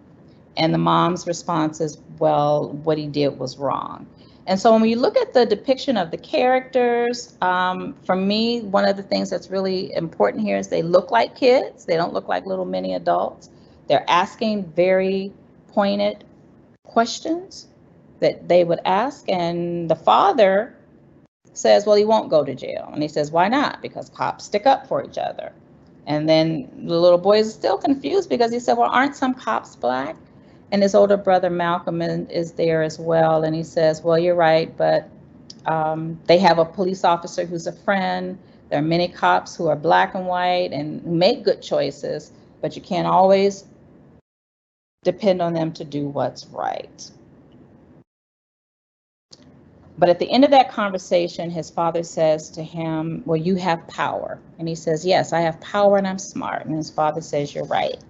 And the mom's response is, well, what he did was wrong. And so when we look at the depiction of the characters, for me, one of the things that's really important here is they look like kids. They don't look like little mini adults. They're asking very pointed questions that they would ask. And the father says, well, he won't go to jail. And he says, why not? Because cops stick up for each other. And then the little boy is still confused because he said, well, aren't some cops Black? And his older brother Malcolm is there as well. And he says, well, you're right, but they have a police officer who's a friend. There are many cops who are Black and white and make good choices, but you can't always depend on them to do what's right. But at the end of that conversation, his father says to him, well, you have power. And he says, yes, I have power and I'm smart. And his father says, you're right.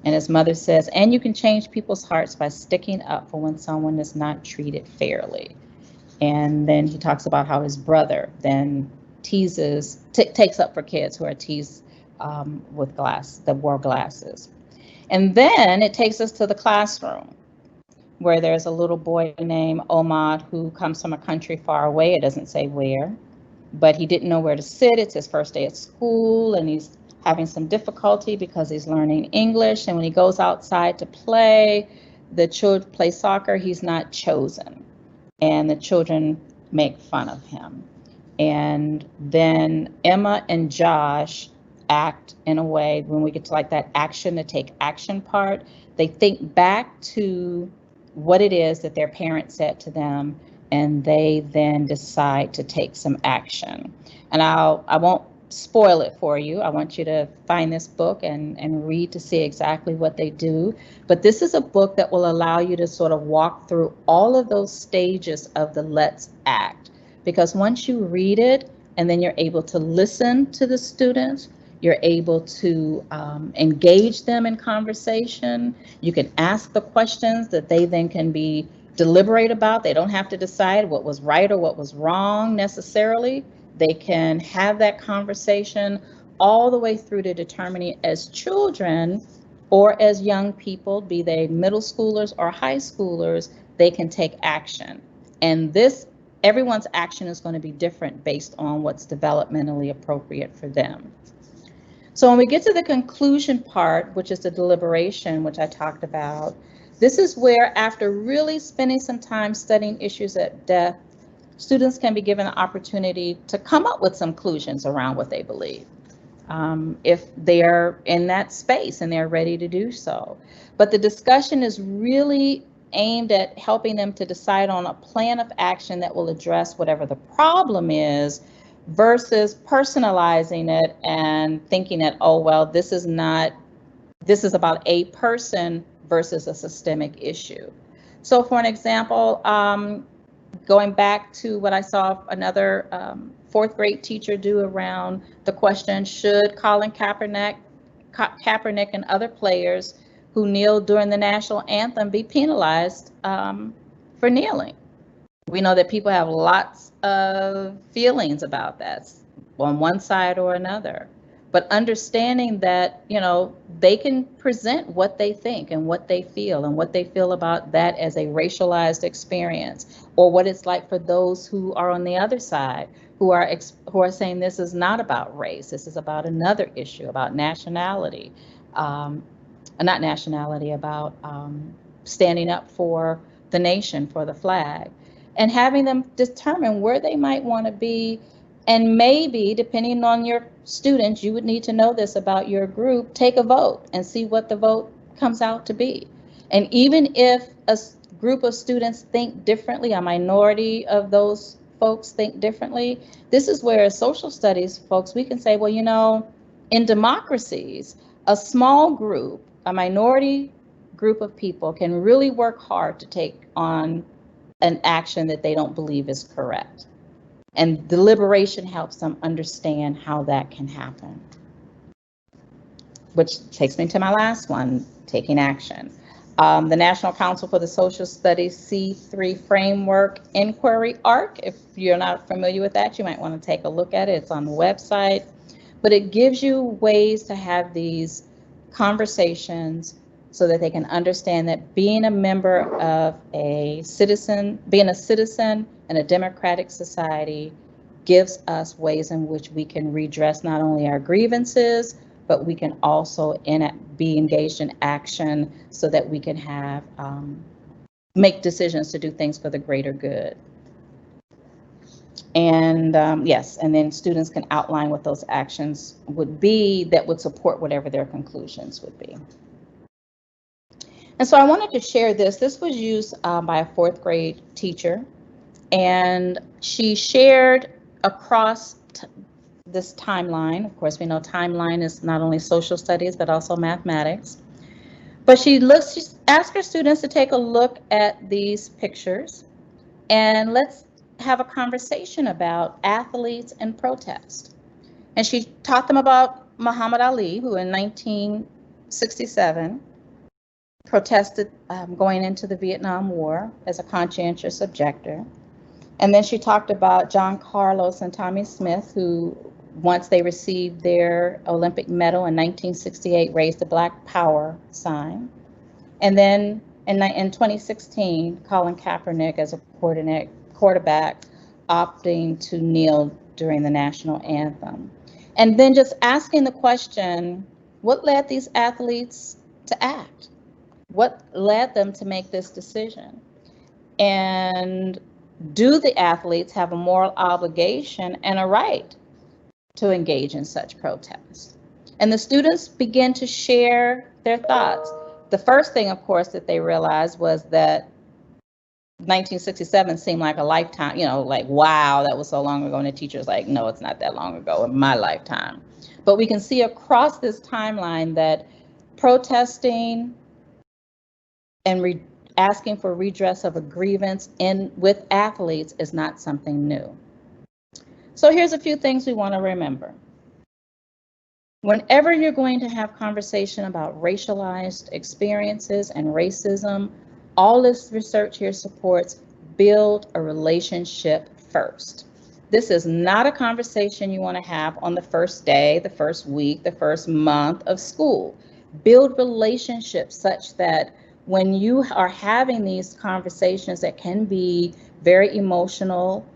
And his mother says, and you can change people's hearts by sticking up for when someone is not treated fairly. And then he talks about how his brother then takes up for kids who are teased with that wore glasses. And then it takes us to the classroom, where there's a little boy named Omad who comes from a country far away. It doesn't say where, but he didn't know where to sit. It's his first day at school, and he's having some difficulty because he's learning English. And when he goes outside to play, the children play soccer, he's not chosen. And the children make fun of him. And then Emma and Josh act in a way, when we get to like that action to take action part, they think back to what it is that their parents said to them, and they then decide to take some action. And I won't spoil it for you. I want you to find this book and read to see exactly what they do. But this is a book that will allow you to sort of walk through all of those stages of the Let's Act. Because once you read it, and then you're able to listen to the students, you're able to engage them in conversation. You can ask the questions that they then can be deliberate about. They don't have to decide what was right or what was wrong necessarily. They can have that conversation all the way through to determining, as children or as young people, be they middle schoolers or high schoolers, they can take action. And everyone's action is going to be different based on what's developmentally appropriate for them. So when we get to the conclusion part, which is the deliberation, which I talked about, this is where, after really spending some time studying issues at depth, students can be given an opportunity to come up with some conclusions around what they believe, if they're in that space and they're ready to do so. But the discussion is really aimed at helping them to decide on a plan of action that will address whatever the problem is, versus personalizing it and thinking that, oh, well, this is about a person versus a systemic issue. So for an example, going back to what I saw another fourth grade teacher do around the question, should Colin Kaepernick and other players who kneel during the national anthem be penalized for kneeling? We know that people have lots of feelings about that on one side or another, but understanding that, they can present what they think and what they feel about that as a racialized experience, or what it's like for those who are on the other side, who are saying this is not about race, this is about another issue, about nationality, about standing up for the nation, for the flag. And having them determine where they might want to be. And maybe, depending on your students, you would need to know this about your group, take a vote and see what the vote comes out to be. And even if a group of students think differently, a minority of those folks think differently, this is where, as social studies folks, we can say, well, in democracies, a small group, a minority group of people can really work hard to take on an action that they don't believe is correct. And deliberation helps them understand how that can happen. Which takes me to my last one, taking action. The National Council for the Social Studies C3 Framework Inquiry Arc. If you're not familiar with that, you might want to take a look at it. It's on the website. But it gives you ways to have these conversations so that they can understand that being a citizen in a democratic society gives us ways in which we can redress not only our grievances, but we can also be engaged in action so that we can have make decisions to do things for the greater good. And yes, and then students can outline what those actions would be that would support whatever their conclusions would be. And so I wanted to share this. This was used by a fourth grade teacher, and she shared across this timeline. Of course, we know timeline is not only social studies, but also mathematics. But she asked her students to take a look at these pictures, and let's have a conversation about athletes and protest. And she taught them about Muhammad Ali, who in 1967 protested going into the Vietnam War as a conscientious objector. And then she talked about John Carlos and Tommy Smith, who, once they received their Olympic medal in 1968, raised the Black Power sign. And then in 2016, Colin Kaepernick as a quarterback opting to kneel during the national anthem. And then just asking the question, what led these athletes to act? What led them to make this decision? And do the athletes have a moral obligation and a right to engage in such protests? And the students begin to share their thoughts. The first thing, of course, that they realized was that 1967 seemed like a lifetime, like, wow, that was so long ago. And the teacher's like, no, it's not that long ago in my lifetime. But we can see across this timeline that protesting and asking for redress of a grievance with athletes is not something new. So here's a few things we want to remember. Whenever you're going to have conversation about racialized experiences and racism, all this research here supports build a relationship first. This is not a conversation you want to have on the first day, the first week, the first month of school. Build relationships such that when you are having these conversations that can be very emotional,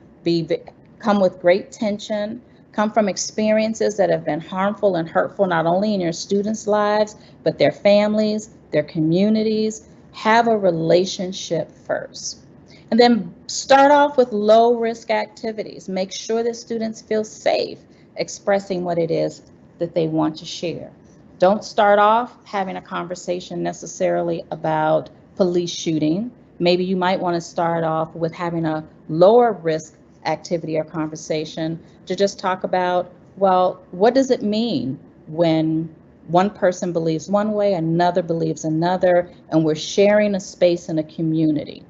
come with great tension, come from experiences that have been harmful and hurtful, not only in your students' lives, but their families, their communities, have a relationship first. And then start off with low-risk activities. Make sure that students feel safe expressing what it is that they want to share. Don't start off having a conversation necessarily about police shooting. Maybe you might want to start off with having a lower risk activity or conversation to just talk about, well, what does it mean when one person believes one way, another believes another, and we're sharing a space in a community?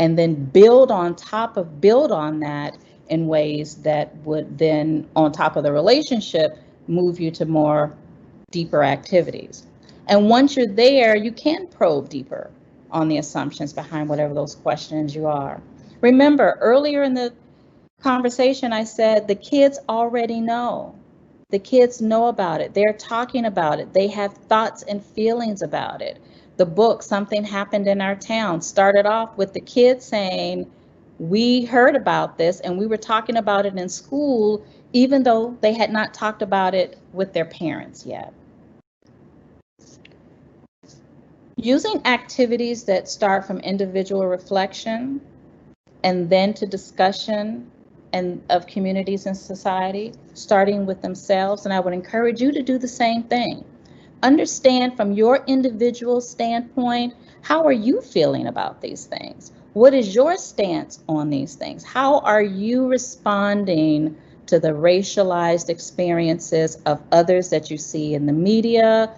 And then build on that in ways that would then, on top of the relationship, move you to more deeper activities. And once you're there, you can probe deeper on the assumptions behind whatever those questions you are. Remember, earlier in the conversation, I said the kids already know. The kids know about it. They're talking about it. They have thoughts and feelings about it. The book, Something Happened in Our Town, started off with the kids saying, we heard about this and we were talking about it in school, even though they had not talked about it with their parents yet. Using activities that start from individual reflection and then to discussion and of communities and society, starting with themselves. And I would encourage you to do the same thing. Understand from your individual standpoint, how are you feeling about these things? What is your stance on these things? How are you responding to the racialized experiences of others that you see in the media,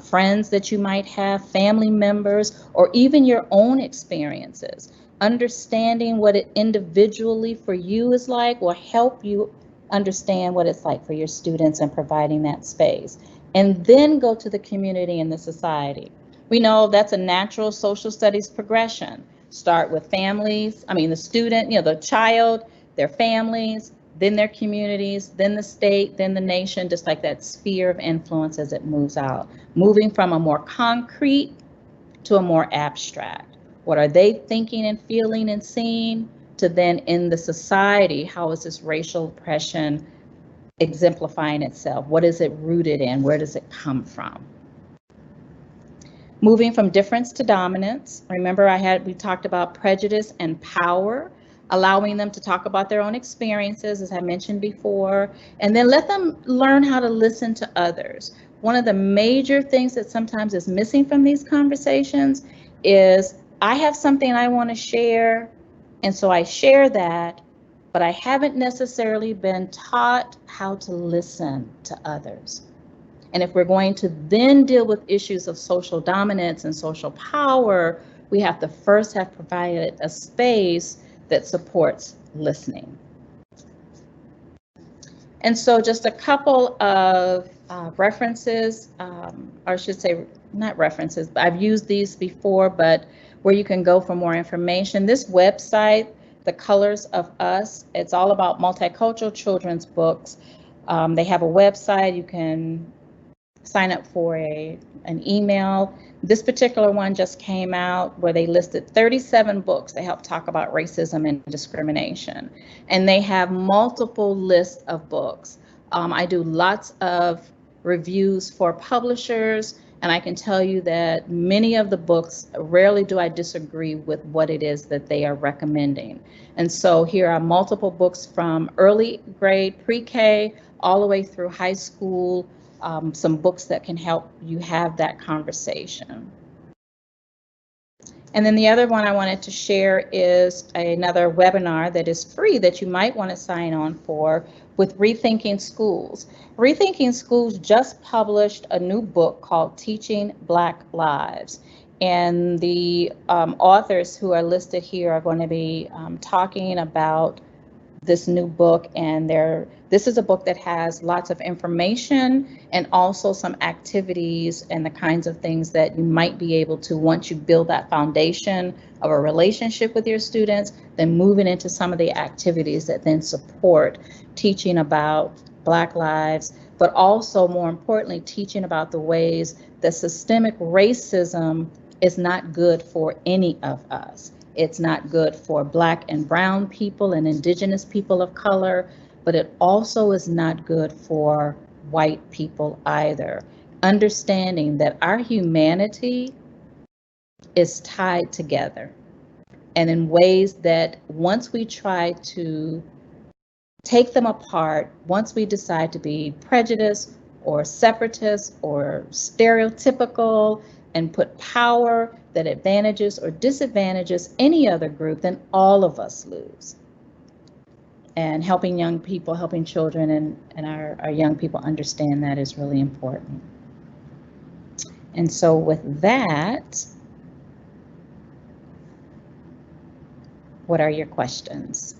friends that you might have, family members, or even your own experiences? Understanding what it individually for you is like will help you understand what it's like for your students and providing that space. And then go to the community and the society. We know that's a natural social studies progression. Start with families, the student, the child, their families, then their communities, then the state, then the nation, just like that sphere of influence as it moves out. Moving from a more concrete to a more abstract. What are they thinking and feeling and seeing? To then in the society, how is this racial oppression exemplifying itself? What is it rooted in? Where does it come from? Moving from difference to dominance. Remember we talked about prejudice and power, allowing them to talk about their own experiences, as I mentioned before, and then let them learn how to listen to others. One of the major things that sometimes is missing from these conversations is, I have something I want to share, and so I share that, but I haven't necessarily been taught how to listen to others. And if we're going to then deal with issues of social dominance and social power, we have to first have provided a space that supports listening. And so just a couple of references, or I should say not references, but I've used these before, but where you can go for more information. This website, The Colors of Us, it's all about multicultural children's books. They have a website. You can sign up for an email. This particular one just came out where they listed 37 books that help talk about racism and discrimination. And they have multiple lists of books. I do lots of reviews for publishers, and I can tell you that many of the books, rarely do I disagree with what it is that they are recommending. And so here are multiple books from early grade, pre-K, all the way through high school, some books that can help you have that conversation. And then the other one I wanted to share is another webinar that is free that you might want to sign on for with Rethinking Schools. Rethinking Schools just published a new book called Teaching Black Lives. And the authors who are listed here are going to be talking about this new book, and this is a book that has lots of information and also some activities and the kinds of things that you might be able to, once you build that foundation of a relationship with your students, then moving into some of the activities that then support teaching about Black lives, but also more importantly, teaching about the ways that systemic racism is not good for any of us. It's not good for Black and brown people and indigenous people of color, but it also is not good for white people either. Understanding that our humanity is tied together, and in ways that once we try to take them apart, once we decide to be prejudiced or separatist or stereotypical and put power that advantages or disadvantages any other group, then all of us lose. And helping young people, helping children and our young people understand that is really important. And so with that, what are your questions?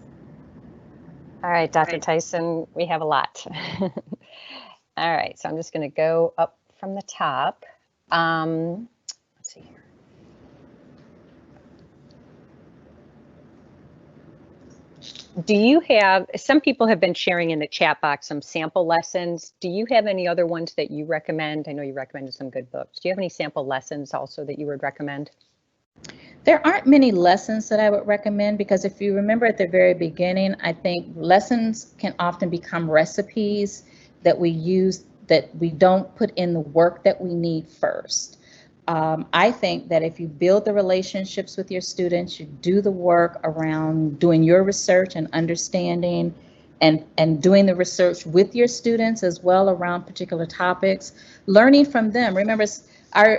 All right, Dr. Tyson, we have a lot. All right, so I'm just going to go up from the top. Let's see here. Do you have, some people have been sharing in the chat box some sample lessons. Do you have any other ones that you recommend? I know you recommended some good books. Do you have any sample lessons also that you would recommend? There aren't many lessons that I would recommend, because if you remember at the very beginning, I think lessons can often become recipes that we use that we don't put in the work that we need first. I think that if you build the relationships with your students, you do the work around doing your research and understanding and doing the research with your students as well around particular topics, learning from them. Remember,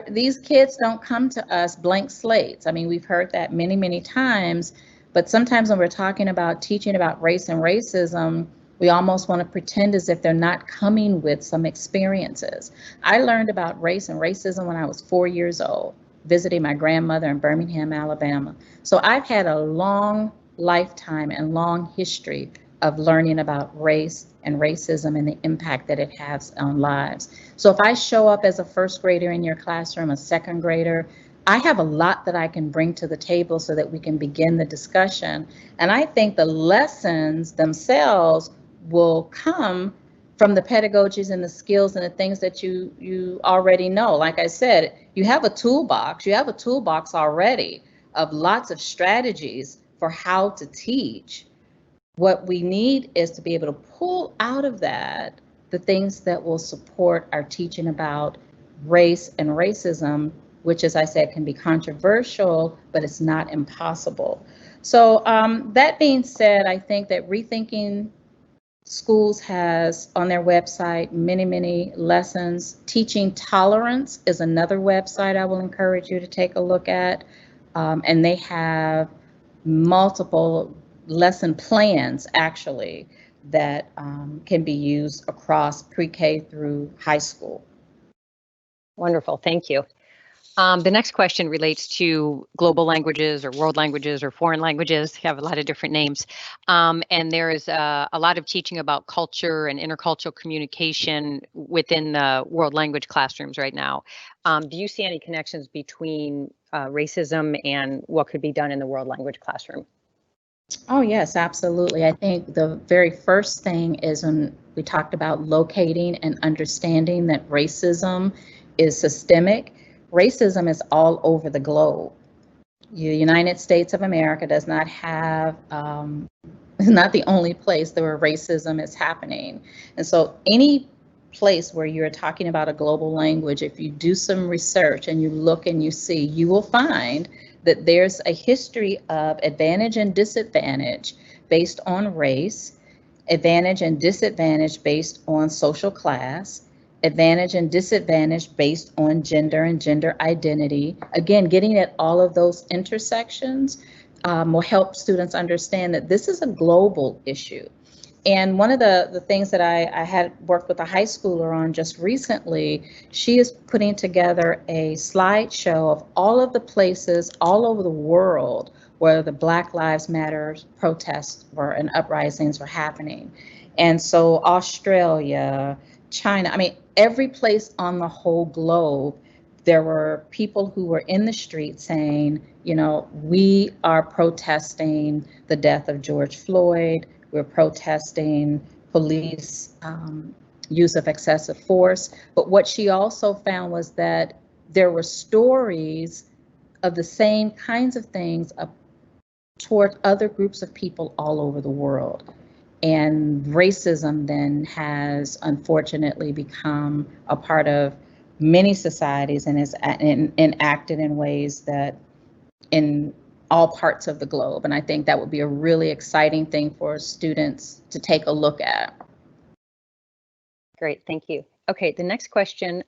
these kids don't come to us blank slates. I mean, we've heard that many, many times, but sometimes when we're talking about teaching about race and racism, we almost want to pretend as if they're not coming with some experiences. I learned about race and racism when I was 4 years old, visiting my grandmother in Birmingham, Alabama. So I've had a long lifetime and long history of learning about race and racism and the impact that it has on lives. So if I show up as a first grader in your classroom, a second grader, I have a lot that I can bring to the table so that we can begin the discussion. And I think the lessons themselves will come from the pedagogies and the skills and the things that you already know. Like I said, you have a toolbox already of lots of strategies for how to teach. What we need is to be able to pull out of that the things that will support our teaching about race and racism, which, as I said, can be controversial, but it's not impossible. So that being said, I think that Rethinking Schools has on their website many, many lessons. Teaching Tolerance is another website I will encourage you to take a look at. And they have multiple lesson plans, actually, that can be used across pre-K through high school. Wonderful, thank you. The next question relates to global languages or world languages or foreign languages, have a lot of different names. And there is a lot of teaching about culture and intercultural communication within the world language classrooms right now. Do you see any connections between racism and what could be done in the world language classroom? Oh, yes, absolutely. I think the very first thing is when we talked about locating and understanding that racism is systemic. Racism is all over the globe. The United States of America does not have, is not the only place where racism is happening. And so any place where you're talking about a global language, if you do some research and you look and you see, you will find that there's a history of advantage and disadvantage based on race, advantage and disadvantage based on social class, advantage and disadvantage based on gender and gender identity. Again, getting at all of those intersections will help students understand that this is a global issue. And one of the things that I had worked with a high schooler on just recently, she is putting together a slideshow of all of the places all over the world where the Black Lives Matter protests were and uprisings were happening. And so Australia, China, I mean, every place on the whole globe, there were people who were in the street saying, you know, we are protesting the death of George Floyd. We're protesting police use of excessive force. But what she also found was that there were stories of the same kinds of things toward other groups of people all over the world. And racism then has unfortunately become a part of many societies and is enacted in ways that in all parts of the globe. And I think that would be a really exciting thing for students to take a look at. Great, thank you. Okay, the next question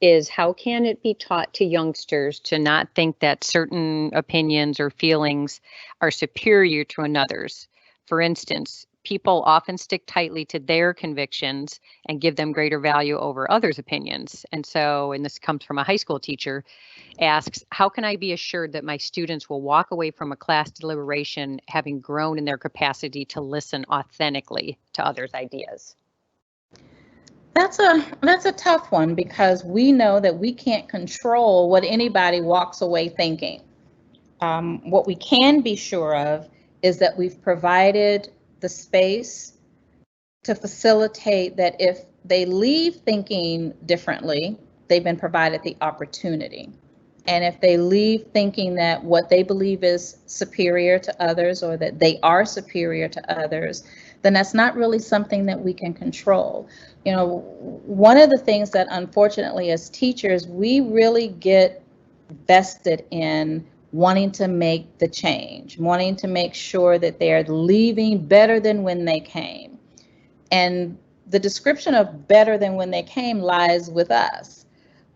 is how can it be taught to youngsters to not think that certain opinions or feelings are superior to another's? For instance, people often stick tightly to their convictions and give them greater value over others' opinions. And so, and this comes from a high school teacher, asks, how can I be assured that my students will walk away from a class deliberation having grown in their capacity to listen authentically to others' ideas? That's a tough one because we know that we can't control what anybody walks away thinking. What we can be sure of is that we've provided the space to facilitate that if they leave thinking differently, they've been provided the opportunity. And if they leave thinking that what they believe is superior to others or that they are superior to others, then that's not really something that we can control. You know, one of the things that unfortunately as teachers, we really get vested in wanting to make the change, wanting to make sure that they're leaving better than when they came. And the description of better than when they came lies with us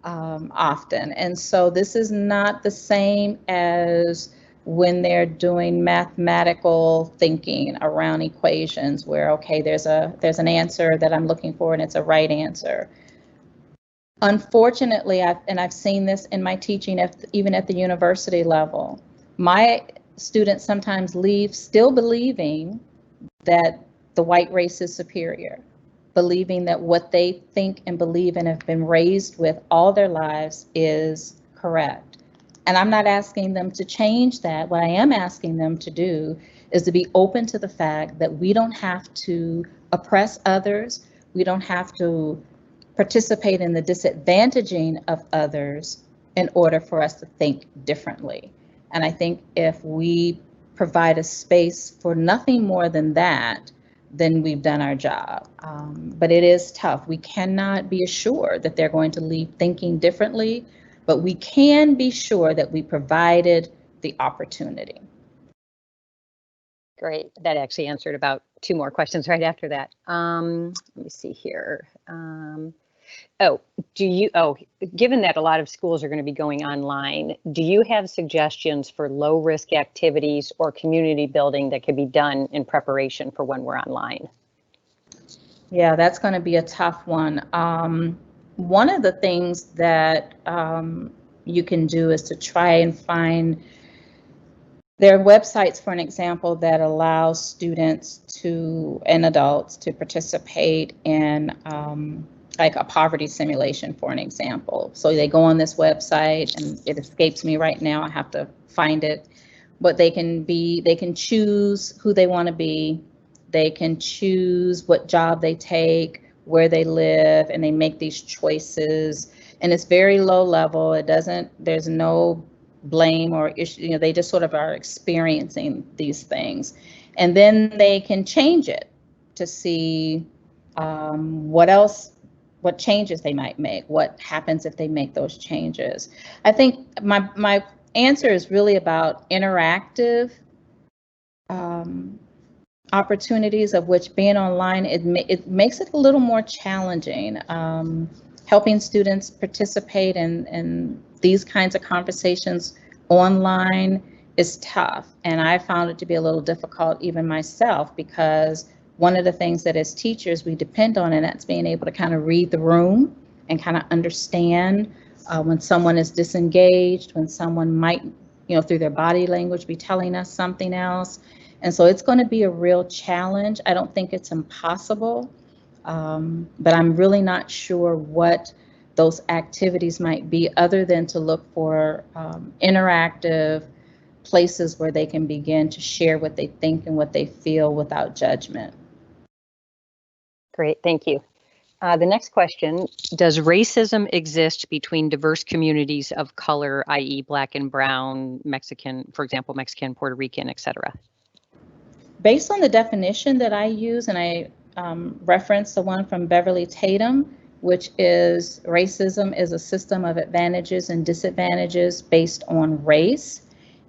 often. And so this is not the same as when they're doing mathematical thinking around equations where, okay, there's an answer that I'm looking for and it's a right answer. Unfortunately, I've seen this in my teaching, even at the university level, my students sometimes leave still believing that the white race is superior, believing that what they think and believe and have been raised with all their lives is correct. And I'm not asking them to change that. What I am asking them to do is to be open to the fact that we don't have to oppress others. We don't have to participate in the disadvantaging of others in order for us to think differently. And I think if we provide a space for nothing more than that, then we've done our job. But it is tough. We cannot be assured that they're going to leave thinking differently, but we can be sure that we provided the opportunity. Great. That actually answered about 2 more questions right after that. Let me see here. Given that a lot of schools are going to be going online, do you have suggestions for low risk activities or community building that could be done in preparation for when we're online? Yeah, that's going to be a tough one. One of the things that you can do is to try and find, there are websites, for an example, that allow students to and adults to participate in like a poverty simulation, for an example. So they go on this website, and it escapes me right now, I have to find it, but they can choose who they want to be, they can choose what job they take, where they live, and they make these choices. And it's very low level. There's no blame or issue, you know, they just sort of are experiencing these things. And then they can change it to see what changes they might make, what happens if they make those changes. I think my answer is really about interactive opportunities, of which being online, it makes it a little more challenging. Helping students participate in these kinds of conversations online is tough, and I found it to be a little difficult even myself, because one of the things that as teachers we depend on, and that's being able to kind of read the room and kind of understand when someone is disengaged, when someone might, you know, through their body language be telling us something else. And so it's going to be a real challenge. I don't think it's impossible, but I'm really not sure what those activities might be, other than to look for interactive places where they can begin to share what they think and what they feel without judgment. Great, thank you. The next question, does racism exist between diverse communities of color, i.e. Black and Brown, Mexican, for example, Mexican, Puerto Rican, etc.? Based on the definition that I use, and I reference the one from Beverly Tatum, which is racism is a system of advantages and disadvantages based on race,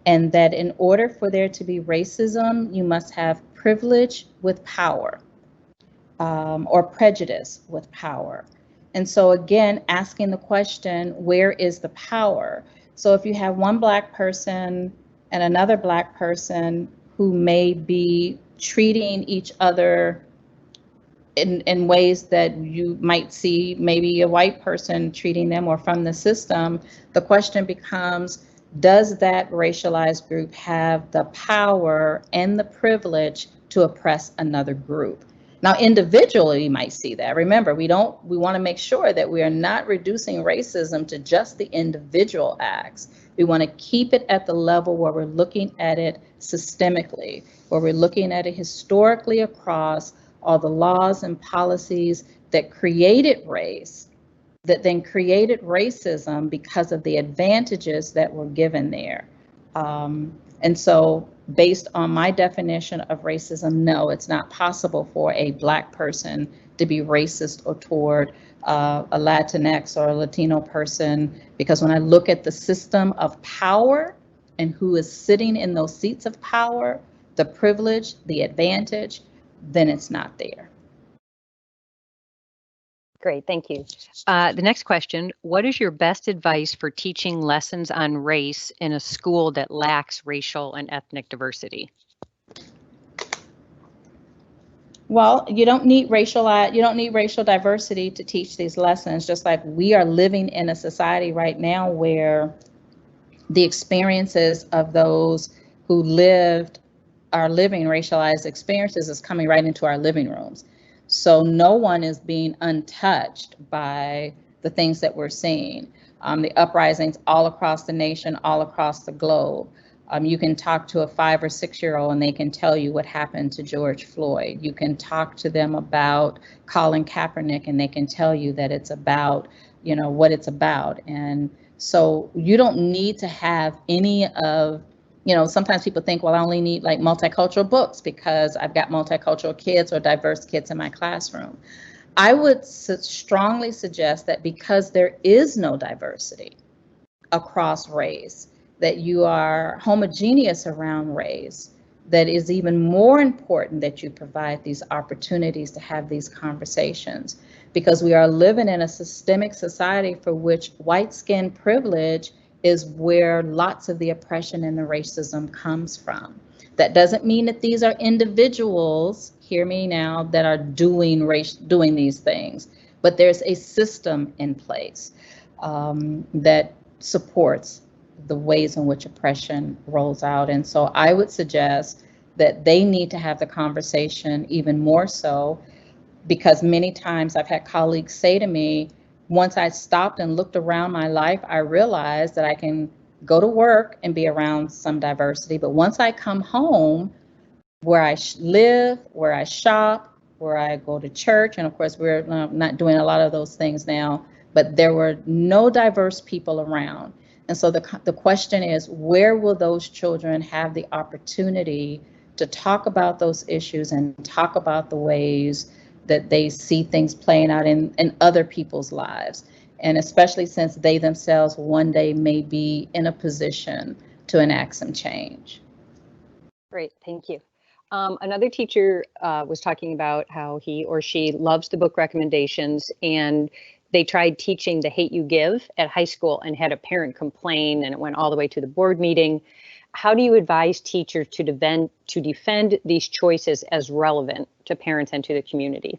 and that in order for there to be racism, you must have privilege with power. Or prejudice with power. And so again, asking the question, where is the power? So if you have one Black person and another Black person who may be treating each other in ways that you might see maybe a white person treating them, or from the system, the question becomes, does that racialized group have the power and the privilege to oppress another group? Now, individually, you might see that. Remember, we want to make sure that we are not reducing racism to just the individual acts. We want to keep it at the level where we're looking at it systemically, where we're looking at it historically across all the laws and policies that created race, that then created racism because of the advantages that were given there. And so based on my definition of racism, no, it's not possible for a Black person to be racist or toward a Latinx or a Latino person, because when I look at the system of power and who is sitting in those seats of power, the privilege, the advantage, then it's not there. Great, thank you. The next question, what is your best advice for teaching lessons on race in a school that lacks racial and ethnic diversity? Well, you don't need racial diversity to teach these lessons, just like we are living in a society right now where the experiences of those who are living racialized experiences is coming right into our living rooms. So no one is being untouched by the things that we're seeing. The uprisings all across the nation, all across the globe. You can talk to a 5 or 6 year old and they can tell you what happened to George Floyd. You can talk to them about Colin Kaepernick and they can tell you that it's about, you know, what it's about. And so you don't need to have any of, you know, sometimes people think, well, I only need like multicultural books because I've got multicultural kids or diverse kids in my classroom. I would strongly suggest that because there is no diversity across race, that you are homogeneous around race, that is even more important that you provide these opportunities to have these conversations, because we are living in a systemic society for which white skin privilege is where lots of the oppression and the racism comes from. That doesn't mean that these are individuals, hear me now, that are doing these things, but there's a system in place that supports the ways in which oppression rolls out. And so I would suggest that they need to have the conversation even more so, because many times I've had colleagues say to me, once I stopped and looked around my life, I realized that I can go to work and be around some diversity. But once I come home, where I live, where I shop, where I go to church, and of course, we're not doing a lot of those things now, but there were no diverse people around. And so the question is, where will those children have the opportunity to talk about those issues and talk about the ways that they see things playing out in other people's lives? And especially since they themselves one day may be in a position to enact some change. Great, thank you. Another teacher was talking about how he or she loves the book recommendations, and they tried teaching The Hate You Give at high school and had a parent complain, and it went all the way to the board meeting. How do you advise teachers to defend these choices as relevant to parents and to the community?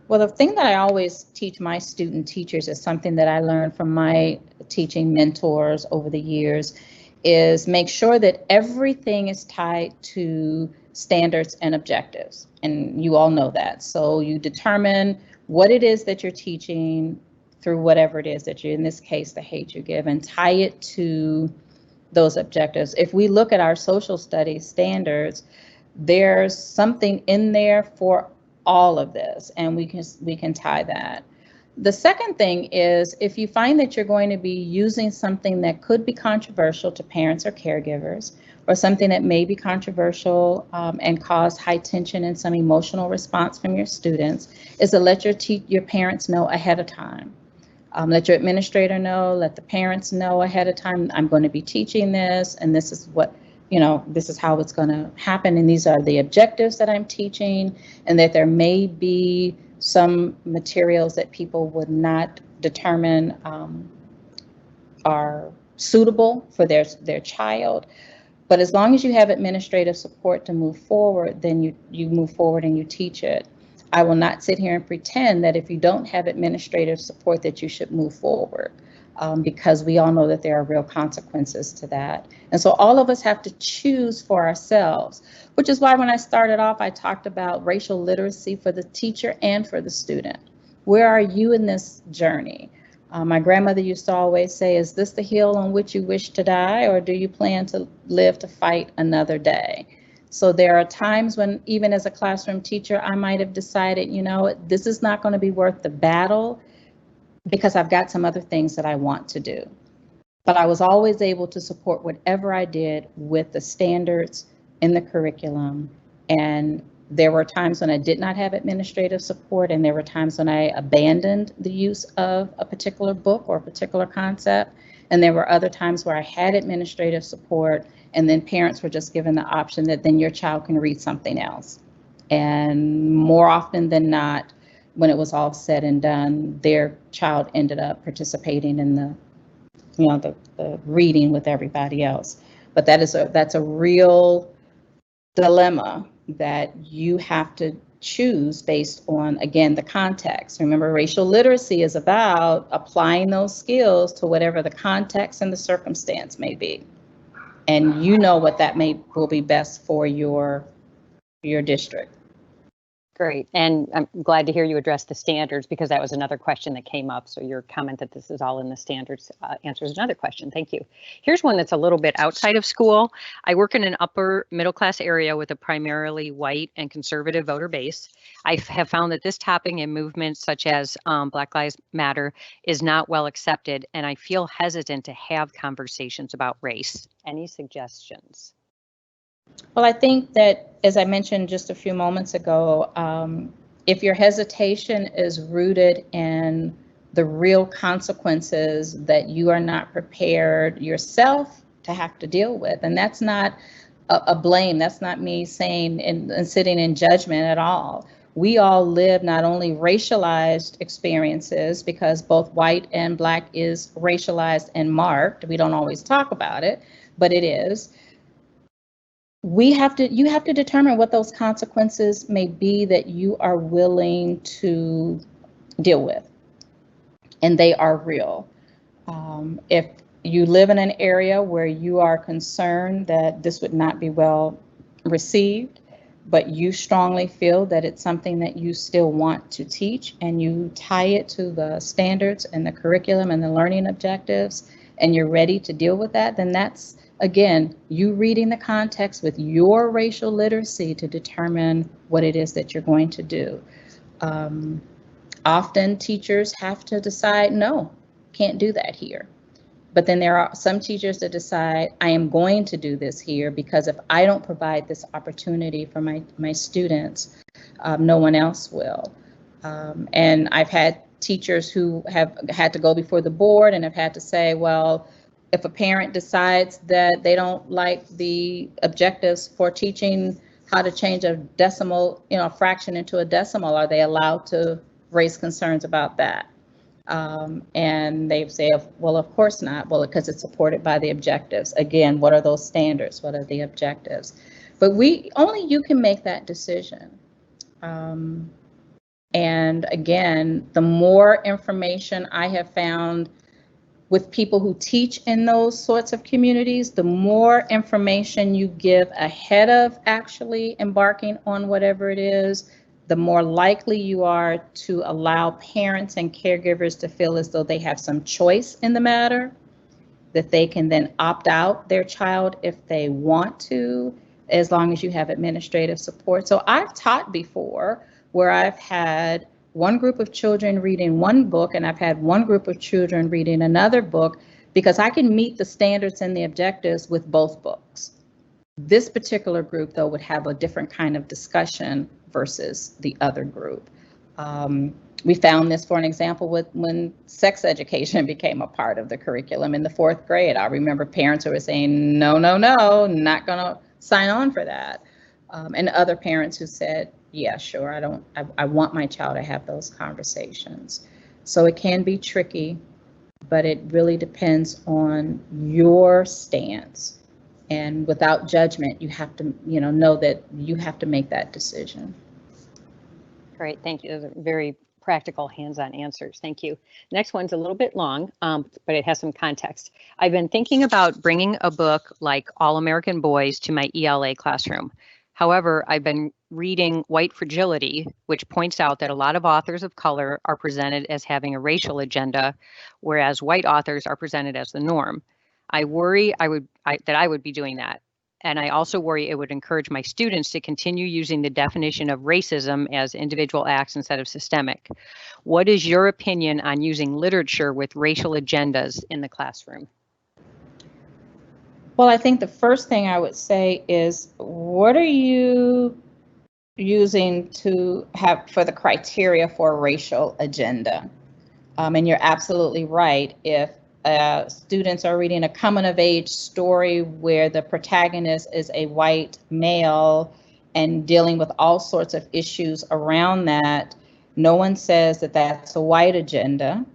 Well, the thing that I always teach my student teachers is something that I learned from my teaching mentors over the years, is make sure that everything is tied to standards and objectives. And you all know that. So you determine what it is that you're teaching through whatever it is that you, in this case, The Hate You Give, and tie it to those objectives. If we look at our social studies standards, there's something in there for all of this, and we can tie that. The second thing is, if you find that you're going to be using something that could be controversial to parents or caregivers, or something that may be controversial and cause high tension and some emotional response from your students, is to let your parents know ahead of time. Let your administrator know, let the parents know ahead of time, I'm going to be teaching this, and this is what, this is how it's going to happen, and these are the objectives that I'm teaching, and that there may be some materials that people would not determine are suitable for their child. But as long as you have administrative support to move forward, then you move forward and you teach it. I will not sit here and pretend that if you don't have administrative support that you should move forward, because we all know that there are real consequences to that. And so all of us have to choose for ourselves, which is why when I started off, I talked about racial literacy for the teacher and for the student. Where are you in this journey? My grandmother used to always say, is this the hill on which you wish to die, or do you plan to live to fight another day? So there are times when, even as a classroom teacher, I might have decided, this is not going to be worth the battle because I've got some other things that I want to do. But I was always able to support whatever I did with the standards in the curriculum. And there were times when I did not have administrative support, and there were times when I abandoned the use of a particular book or a particular concept. And there were other times where I had administrative support, and then parents were just given the option that then your child can read something else. And more often than not, when it was all said and done, their child ended up participating in the reading with everybody else. But that's a real dilemma that you have to choose based on, again, the context. Remember, racial literacy is about applying those skills to whatever the context and the circumstance may be. And you know what that will be best for your district. Great. And I'm glad to hear you address the standards, because that was another question that came up. So your comment that this is all in the standards answers another question. Thank you. Here's one that's a little bit outside of school. I work in an upper middle class area with a primarily white and conservative voter base. I have found that this topic in movements such as Black Lives Matter is not well accepted, and I feel hesitant to have conversations about race. Any suggestions? Well, I think that, as I mentioned just a few moments ago, if your hesitation is rooted in the real consequences that you are not prepared yourself to have to deal with, and that's not a blame, that's not me saying and sitting in judgment at all. We all live not only racialized experiences, because both white and Black is racialized and marked. We don't always talk about it, but it is. You have to determine what those consequences may be that you are willing to deal with, and they are real. If you live in an area where you are concerned that this would not be well received, but you strongly feel that it's something that you still want to teach and you tie it to the standards and the curriculum and the learning objectives, and you're ready to deal with that, then that's, again, you reading the context with your racial literacy to determine what it is that you're going to do. Often teachers have to decide, no, can't do that here. But then there are some teachers that decide, I am going to do this here because if I don't provide this opportunity for my students, no one else will. And I've had teachers who have had to go before the board and have had to say, well, if a parent decides that they don't like the objectives for teaching how to change a decimal, a fraction into a decimal, are they allowed to raise concerns about that? And they say, well, of course not. Well, because it's supported by the objectives. Again, what are those standards? What are the objectives? But only you can make that decision. And again, the more information I have found with people who teach in those sorts of communities, the more information you give ahead of actually embarking on whatever it is, the more likely you are to allow parents and caregivers to feel as though they have some choice in the matter, that they can then opt out their child if they want to, as long as you have administrative support. So I've taught before where I've had one group of children reading one book and I've had one group of children reading another book because I can meet the standards and the objectives with both books. This particular group, though, would have a different kind of discussion versus the other group. We found this, for an example, when sex education became a part of the curriculum in the 4th grade. I remember parents who were saying, no, no, no, not going to sign on for that. And other parents who said, yeah, sure, I want my child to have those conversations. So it can be tricky, but it really depends on your stance. And without judgment, you have to, know that you have to make that decision. Great, thank you. Those are very practical, hands-on answers. Thank you. Next one's a little bit long, but it has some context. I've been thinking about bringing a book like All American Boys to my ELA classroom. However, I've been reading White Fragility, which points out that a lot of authors of color are presented as having a racial agenda, whereas white authors are presented as the norm. I worry that I would be doing that. And I also worry it would encourage my students to continue using the definition of racism as individual acts instead of systemic. What is your opinion on using literature with racial agendas in the classroom? Well, I think the first thing I would say is, what are you using to have for the criteria for a racial agenda? And you're absolutely right. If students are reading a coming of age story where the protagonist is a white male and dealing with all sorts of issues around that, no one says that that's a white agenda.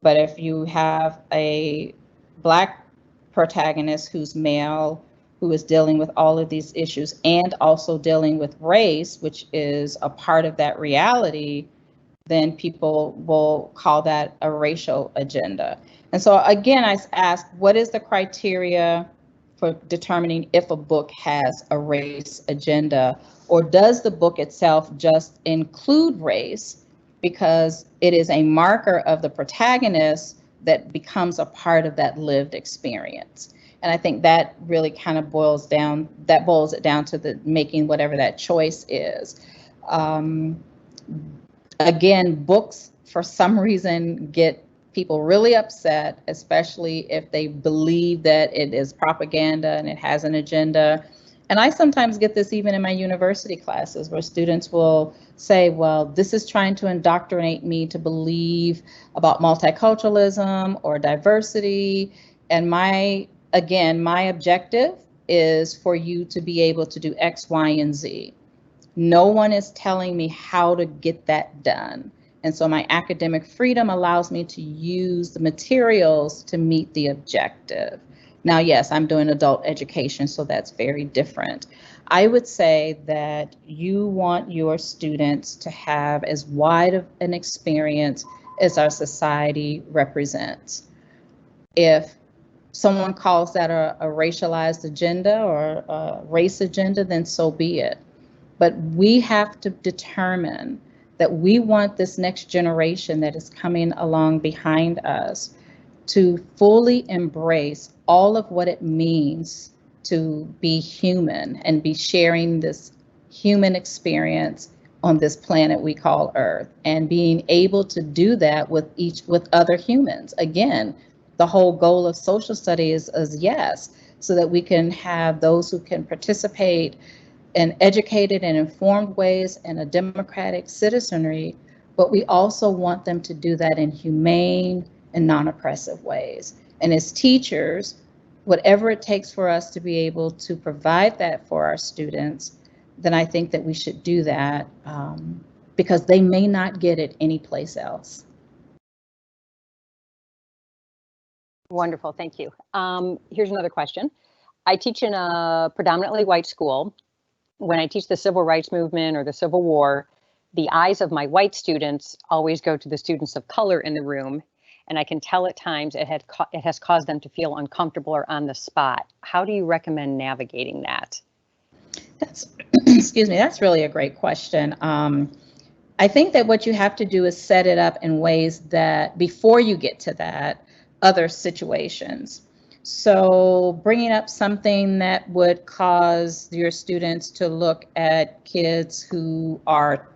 But if you have a Black protagonist who's male, who is dealing with all of these issues and also dealing with race, which is a part of that reality, then people will call that a racial agenda. And so again, I ask, what is the criteria for determining if a book has a race agenda, or does the book itself just include race because it is a marker of the protagonist that becomes a part of that lived experience? And I think that really kind of boils it down to the making whatever that choice is. Again, books for some reason get people really upset, especially if they believe that it is propaganda and it has an agenda. And I sometimes get this even in my university classes where students will say, well, this is trying to indoctrinate me to believe about multiculturalism or diversity. And my objective is for you to be able to do X, Y, and Z. No one is telling me how to get that done. And so my academic freedom allows me to use the materials to meet the objective. Now, yes, I'm doing adult education, so that's very different. I would say that you want your students to have as wide of an experience as our society represents. If someone calls that a racialized agenda or a race agenda, then so be it. But we have to determine that we want this next generation that is coming along behind us to fully embrace all of what it means to be human and be sharing this human experience on this planet we call Earth, and being able to do that with other humans. Again, the whole goal of social studies is yes, so that we can have those who can participate in educated and informed ways and a democratic citizenry, but we also want them to do that in humane and non-oppressive ways. And as teachers, whatever it takes for us to be able to provide that for our students, then I think that we should do that, because they may not get it anyplace else. Wonderful, thank you. Here's another question. I teach in a predominantly white school. When I teach the civil rights movement or the Civil War, the eyes of my white students always go to the students of color in the room. And I can tell at times it has caused them to feel uncomfortable or on the spot. How do you recommend navigating that? That's, excuse me, that's really a great question. I think that what you have to do is set it up in ways that before you get to that other situations. So bringing up something that would cause your students to look at kids who are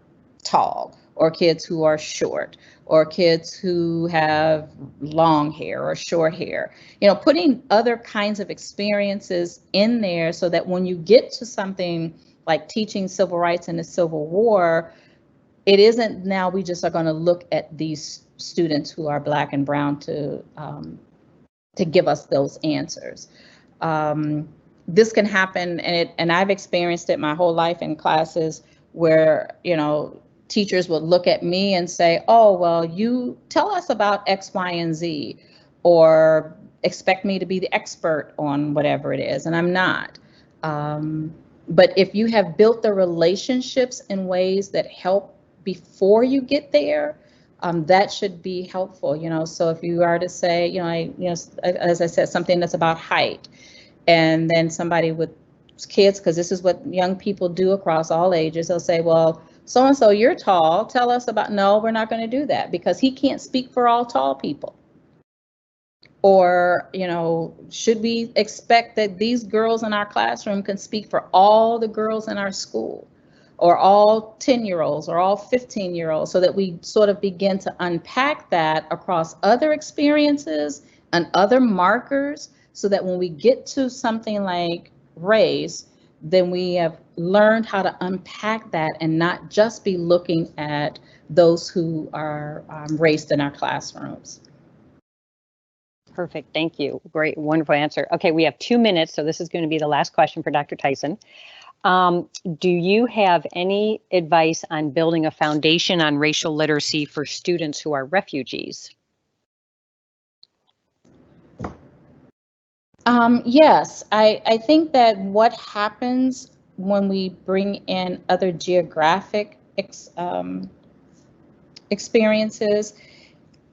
tall, or kids who are short, or kids who have long hair or short hair. You know, putting other kinds of experiences in there so that when you get to something like teaching civil rights in the Civil War, it isn't now we just are going to look at these students who are Black and brown to give us those answers. This can happen, and I've experienced it my whole life in classes where, you know, teachers would look at me and say, oh, well, you tell us about X, Y, and Z, or expect me to be the expert on whatever it is, and I'm not. But if you have built the relationships in ways that help before you get there, that should be helpful, you know. So if you are to say, you know, as I said, something that's about height, and then somebody with kids, because this is what young people do across all ages, they'll say, well, so and so, you're tall. Tell us about. No, we're not going to do that because he can't speak for all tall people. Or, you know, should we expect that these girls in our classroom can speak for all the girls in our school, or all 10-year-olds or all 15-year-olds, so that we sort of begin to unpack that across other experiences and other markers, so that when we get to something like race, then we have learned how to unpack that and not just be looking at those who are raced in our classrooms. Perfect, thank you. Great, wonderful answer. Okay, we have 2 minutes, so this is going to be the last question for Dr. Tyson. Do you have any advice on building a foundation on racial literacy for students who are refugees? Yes, I think that what happens when we bring in other geographic experiences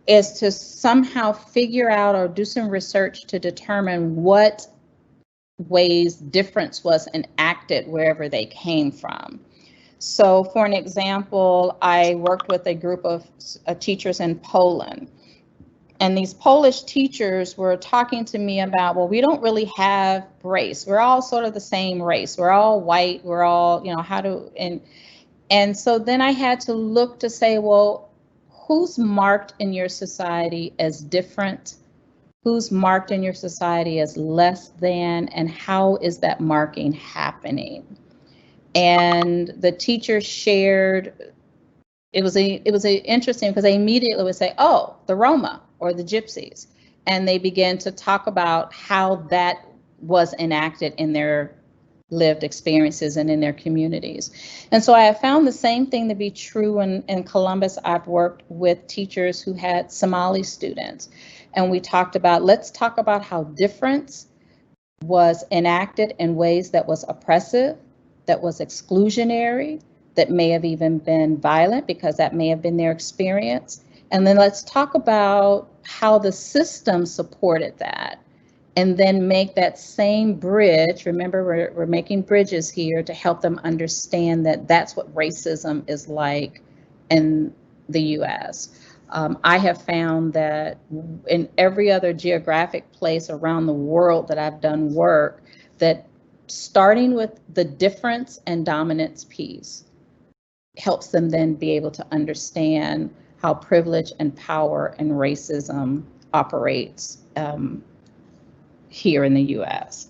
is to somehow figure out or do some research to determine what ways difference was enacted wherever they came from. So for an example, I worked with a group of teachers in Poland. And these Polish teachers were talking to me about, well, we don't really have race. We're all sort of the same race. We're all white. We're all, you know, and so then I had to look to say, well, who's marked in your society as different? Who's marked in your society as less than, and how is that marking happening? And the teacher shared, it was interesting because they immediately would say, oh, the Roma or the Gypsies. And they began to talk about how that was enacted in their lived experiences and in their communities. And so I have found the same thing to be true in Columbus. I've worked with teachers who had Somali students, and we talked about, let's talk about how difference was enacted in ways that was oppressive, that was exclusionary, that may have even been violent because that may have been their experience. And then let's talk about how the system supported that. And then make that same bridge. Remember, we're making bridges here to help them understand that that's what racism is like in the US. I have found that in every other geographic place around the world that I've done work, that starting with the difference and dominance piece helps them then be able to understand how privilege and power and racism operates here in the US.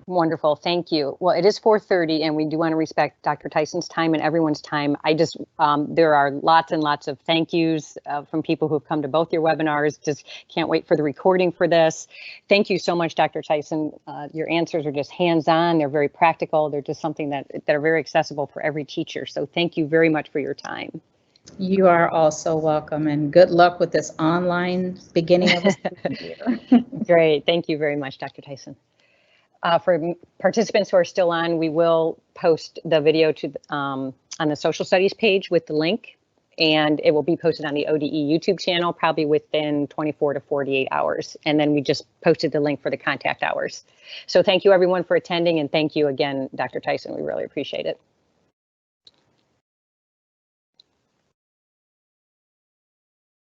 Wonderful, thank you. Well, it is 4:30 and we do want to respect Dr. Tyson's time and everyone's time. There are lots and lots of thank yous from people who've come to both your webinars. Just can't wait for the recording for this. Thank you so much, Dr. Tyson. Your answers are just hands-on, they're very practical, they're just something that are very accessible for every teacher. So thank you very much for your time. You are also welcome, and good luck with this online beginning of the year. Great, thank you very much, Dr. Tyson. For participants who are still on, we will post the video to on the social studies page with the link, and it will be posted on the ODE YouTube channel probably within 24 to 48 hours. And then we just posted the link for the contact hours. So thank you everyone for attending, and thank you again, Dr. Tyson. We really appreciate it.